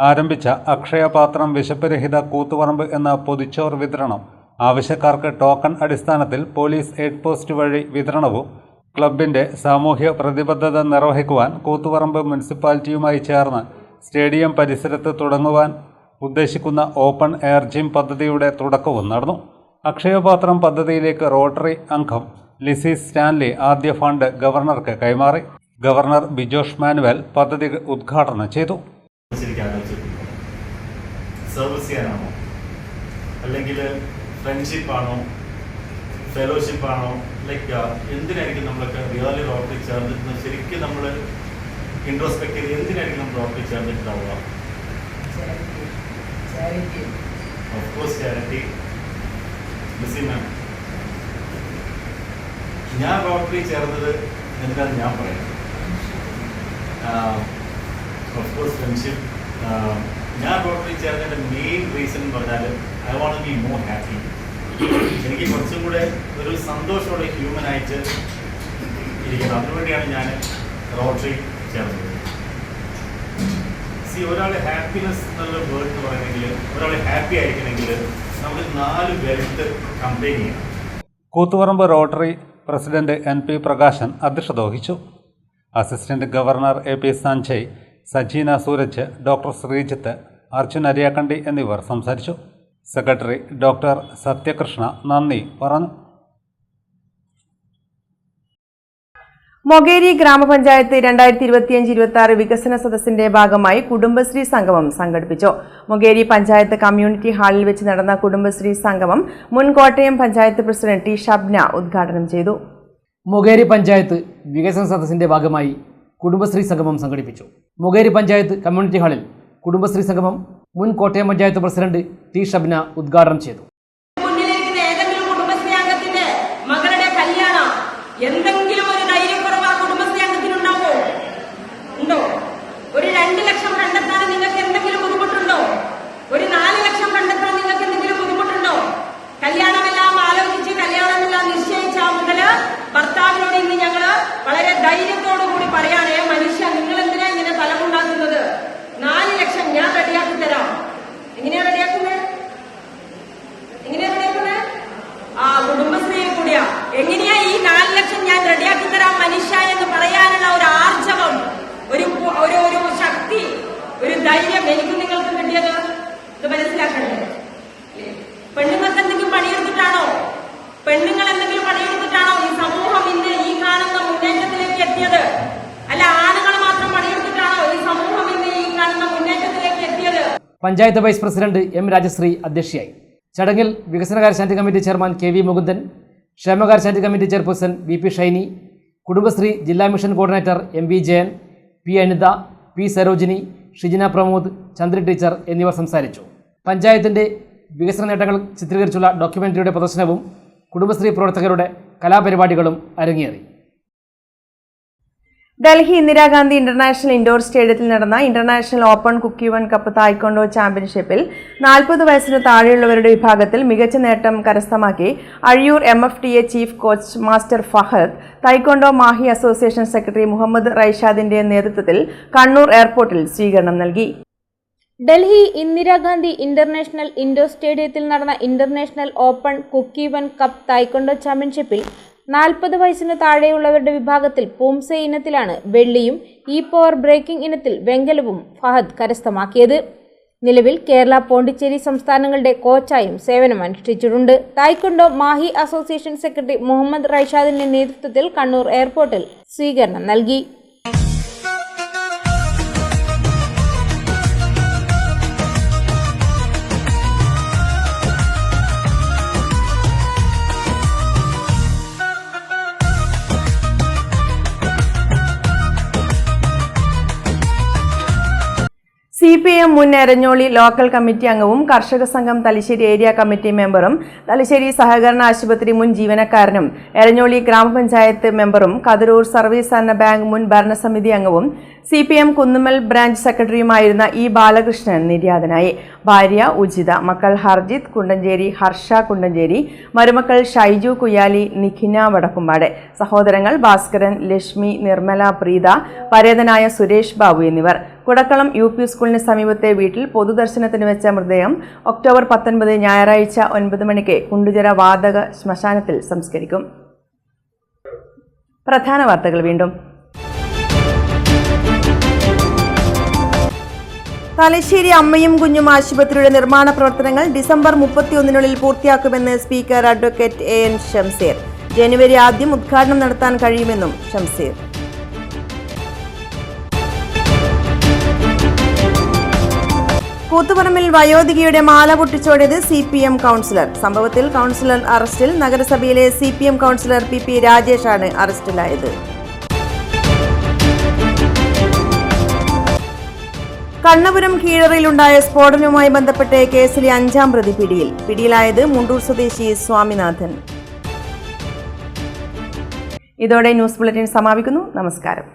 ആരംഭിച്ച അക്ഷയപാത്രം വിശപ്പുരഹിത കൂത്തുപറമ്പ് എന്ന പൊതിച്ചോർ വിതരണം, ആവശ്യക്കാർക്ക് ടോക്കൺ അടിസ്ഥാനത്തിൽ പോലീസ് എയ്ഡ് പോസ്റ്റ് വഴി വിതരണവും, ക്ലബിൻ്റെ സാമൂഹ്യ പ്രതിബദ്ധത നിർവഹിക്കുവാൻ കൂത്തുപറമ്പ് മുനിസിപ്പാലിറ്റിയുമായി ചേർന്ന് സ്റ്റേഡിയം പരിസരത്ത് തുടങ്ങുവാൻ ഉദ്ദേശിക്കുന്ന ഓപ്പൺ എയർ ജിം പദ്ധതിയുടെ തുടക്കവും നടന്നു. അക്ഷയപാത്രം പദ്ധതിയിലേക്ക് റോട്ടറി അംഗം ലിസി സ്റ്റാൻലി ആദ്യ ഫണ്ട് ഗവർണർക്ക് കൈമാറി. ഗവർണർ ബിജോഷ് മാനുവൽ പദ്ധതി ഉദ്ഘാടനം ചെയ്തു. സർവീസ് ചെയ്യാനാണോ, അല്ലെങ്കിൽ ഫ്രണ്ട്ഷിപ്പാണോ, ഫെലോഷിപ്പാണോ, ലൈക്ക് എന്തിനായിരിക്കും നമ്മളൊക്കെ റിയലി റോട്ടറി ചേർന്നിട്ട് ശരിക്കും നമ്മൾ ഇൻട്രോസ്പെക്ട് ചെയ്ത് എന്തിനായിരിക്കും നമ്മൾ റോട്ടറി ചേർന്നിട്ടുണ്ടാവുക? Of course charity. മാം, ഞാൻ റോട്ടറി ചേർന്നത് എന്തിനാണെന്ന് ഞാൻ പറയാം. Of course friendship. ഞാൻ റോട്ടറി ചേർന്നതിൻ്റെ മെയിൻ റീസൺ എന്ന് പറഞ്ഞാൽ I want be more happy. എനിക്ക് കുറച്ചും കൂടെ ഒരു സന്തോഷത്തോടെ ഹ്യൂമനായിട്ട് ഇരിക്കണം. അതിനുവേണ്ടിയാണ് ഞാൻ റോട്ടറി ചേർന്നത്. ഒരാളെ ഹാപ്പിനെസ് എന്നുള്ള വേർഡ് എന്ന് പറയുന്നെങ്കിൽ, ഒരാളെ ഹാപ്പി ആയിരിക്കണമെങ്കിൽ നമുക്ക് 4 വെൽത്ത് കമ്പൈൻ ചെയ്യണം. Koothuparamba Rotary president NP Prakashan അധ്യക്ഷത വഹിച്ചു. Assistant governor AP Sanjay, Sajeena Sooraj, doctor Sreejith, Arjun Ariyakkandi എന്നിവർ സംസാരിച്ചു. സെക്രട്ടറി ഡോക്ടർ സത്യകൃഷ്ണ നന്ദി പറഞ്ഞു. മൊകേരി ഗ്രാമപഞ്ചായത്ത് 2025-26 വികസന സദസ്സിന്റെ ഭാഗമായി കുടുംബശ്രീ സംഗമം സംഘടിപ്പിച്ചു. മൊകേരി പഞ്ചായത്ത് കമ്മ്യൂണിറ്റി ഹാളിൽ വെച്ച് നടന്ന കുടുംബശ്രീ സംഗമം മുൻ കോട്ടയം പഞ്ചായത്ത് പ്രസിഡന്റ് T ഷബ്ന ഉദ്ഘാടനം ചെയ്തു. മൊകേരി പഞ്ചായത്ത് വികസന സദസ്സിന്റെ ഭാഗമായി കുടുംബശ്രീ സംഗമം സംഘടിപ്പിച്ചു. മൊകേരി പഞ്ചായത്ത് കമ്മ്യൂണിറ്റി ഹാളിൽ കുടുംബശ്രീ സംഗമം മുൻ കോട്ടയം പഞ്ചായത്ത് പ്രസിഡന്റ് T ഷബ്ന ഉദ്ഘാടനം ചെയ്തു. എന്തെങ്കിലും ഒരു ധൈര്യക്കുറവ് ആ കുടുംബശ്രീ അംഗത്തിനുണ്ടാവോ? ഉണ്ടോ? ഒരു 2 ലക്ഷം കണ്ടെത്താൻ നിങ്ങൾക്ക് എന്തെങ്കിലും ബുദ്ധിമുട്ടുണ്ടോ? ഒരു 4 ലക്ഷം കണ്ടെത്താൻ നിങ്ങൾക്ക് എന്തെങ്കിലും ബുദ്ധിമുട്ടുണ്ടോ? കല്യാണമെല്ലാം ആലോചിച്ച് കല്യാണമെല്ലാം നിശ്ചയിച്ച മുതല് ഭർത്താവിനോട് ഇന്ന് ഞങ്ങള് വളരെ ധൈര്യത്തോടു കൂടി പറയാനേ, മനുഷ്യ നിങ്ങൾ എന്തിനാ ഇങ്ങനെ തലമുണ്ടാക്കുന്നത്? 4 ലക്ഷം ഞാൻ റെഡിയാക്കി തരാം. എങ്ങനെയാ റെഡിയാക്കുന്നത്? ആ കുടുംബശ്രീയിൽ കൂടിയാ. എങ്ങനെയാ ഈ 4 ലക്ഷം ഞാൻ റെഡിയാക്കി തരാം മനുഷ്യ എന്ന് പറയാനുള്ള ഒരു ആർജവം, ഒരു ശക്തി, ഒരു ധൈര്യം എനിക്കും നിങ്ങൾക്കും കിട്ടിയത് ഇത് മനസ്സിലാക്കണ്ടേ? പെണ്ണുങ്ങൾക്ക് എന്തെങ്കിലും പണിയെടുത്തിട്ടാണോ? പെണ്ണുങ്ങൾ എന്തെങ്കിലും പണിയെടുത്തിട്ടാണോ ഈ സമൂഹം ഇന്ന് ഈ കാണുന്ന മുന്നേറ്റത്തിലേക്ക് എത്തിയത്? അല്ല, ആണുങ്ങൾ മാത്രം panchayat vice president M Rajasree അധ്യക്ഷയായി. ചടങ്ങിൽ വികസനകാര്യ standing committee chairman KV Mukundan, ക്ഷേമകാര്യ standing committee chairperson VP Shiny, Kudumbashree ജില്ലാ mission coordinator MV Jayan, P Anitha, P Sarojini, Shijina Pramod, Chandri teacher എന്നിവർ സംസാരിച്ചു. പഞ്ചായത്തിന്റെ വികസന നേട്ടങ്ങൾ ചിത്രീകരിച്ചുള്ള ഡോക്യുമെന്ററിയുടെ പ്രദർശനവും കുടുംബശ്രീ പ്രവർത്തകരുടെ കലാപരിപാടികളും അരങ്ങേറി. ഡൽഹി ഇന്ദിരാഗാന്ധി ഇന്റർനാഷണൽ ഇൻഡോർ സ്റ്റേഡിയത്തിൽ നടന്ന international open Kukkiwon cup taekwondo ചാമ്പ്യൻഷിപ്പിൽ 40 വയസ്സിന് താഴെയുള്ളവരുടെ വിഭാഗത്തിൽ മികച്ച നേട്ടം കരസ്ഥമാക്കി Azhiyur MFTA chief coach master Fahad taekwondo Mahe association secretary Muhammad റൈഷാദിന്റെ നേതൃത്വത്തിൽ കണ്ണൂർ എയർപോർട്ടിൽ സ്വീകരണം നൽകി. ഡൽഹി ഇന്ദിരാഗാന്ധി ഇന്റർനാഷണൽ ഇൻഡോർ സ്റ്റേഡിയത്തിൽ നടന്ന international open Kukkiwon cup taekwondo ചാമ്പ്യൻഷിപ്പിൽ 40 വയസ്സിന് താഴെയുള്ളവരുടെ വിഭാഗത്തിൽ പൂംസെ ഇനത്തിലാണ് വെള്ളിയും പവർ ബ്രേക്കിംഗ് ഇനത്തിൽ വെങ്കലവും ഫഹദ് കരസ്ഥമാക്കിയത്. നിലവിൽ കേരള, പോണ്ടിച്ചേരി സംസ്ഥാനങ്ങളുടെ കോച്ചായും സേവനമനുഷ്ഠിച്ചിട്ടുണ്ട്. Taekwondo Mahe association secretary Muhammad റൈഷാദിന്റെ നേതൃത്വത്തിൽ കണ്ണൂർ എയർപോർട്ടിൽ സ്വീകരണം നൽകി. CPM മുൻ എരഞ്ഞോളി ലോക്കൽ കമ്മിറ്റി അംഗവും കർഷക സംഘം തലശ്ശേരി ഏരിയ കമ്മിറ്റി മെമ്പറും തലശ്ശേരി സഹകരണ ആശുപത്രി മുൻ ജീവനക്കാരനും എരഞ്ഞോളി ഗ്രാമപഞ്ചായത്ത് മെമ്പറും കതിരൂർ സർവീസ് സഹകരണ ബാങ്ക് മുൻ ഭരണസമിതി അംഗവും CPM കുന്നുമ്മൽ ബ്രാഞ്ച് സെക്രട്ടറിയുമായിരുന്ന ബാലകൃഷ്ണൻ നിര്യാതനായി. ഭാര്യ ഉജിത, മക്കൾ ഹർജിത്ത് കുണ്ടഞ്ചേരി, ഹർഷ കുണ്ടഞ്ചേരി, മരുമക്കൾ ഷൈജു കുയാലി, നിഖിന വടക്കുംപാട്, സഹോദരങ്ങൾ ഭാസ്കരൻ, ലക്ഷ്മി, നിർമ്മല, പ്രീത, പരേതനായ സുരേഷ് ബാബു എന്നിവർ. കുടക്കളം UP സ്കൂളിന് സമീപത്തെ വീട്ടിൽ പൊതുദർശനത്തിന് വെച്ച മൃതദേഹം ഒക്ടോബർ 19 ഞായറാഴ്ച 9 മണിക്ക് കുണ്ടുചിറ വാതക ശ്മശാനത്തിൽ സംസ്കരിക്കും. പ്രധാന വാർത്തകൾ വീണ്ടും. തലശ്ശേരി അമ്മയും കുഞ്ഞും ആശുപത്രിയുടെ നിർമ്മാണ പ്രവർത്തനങ്ങൾ ഡിസംബർ 31-നുള്ളിൽ പൂർത്തിയാക്കുമെന്ന് സ്പീക്കർ അഡ്വക്കേറ്റ് AN ഷംസീർ. ജനുവരി ആദ്യം ഉദ്ഘാടനം നടത്താൻ കഴിയുമെന്നും ഷംസീർ. കൂത്തുപറമ്പിൽ വയോധികയുടെ മാല പൊട്ടിച്ചോടിയത് CPM കൗൺസിലർ. സംഭവത്തിൽ കൗൺസിലർ അറസ്റ്റിൽ. നഗരസഭയിലെ CPM കൗൺസിലർ PP രാജേഷാണ് അറസ്റ്റിലായത്. കണ്ണപുരം കീഴറയിലുണ്ടായ സ്ഫോടനവുമായി ബന്ധപ്പെട്ട് കേസിലെ 5ാം പ്രതി പിടിയിൽ. പിടിയിലായത് മുണ്ടൂർ സ്വദേശി സ്വാമിനാഥൻ. ഇതോടെ ന്യൂസ് ബുള്ളറ്റിൻ സമാപിക്കുന്നു. നമസ്കാരം.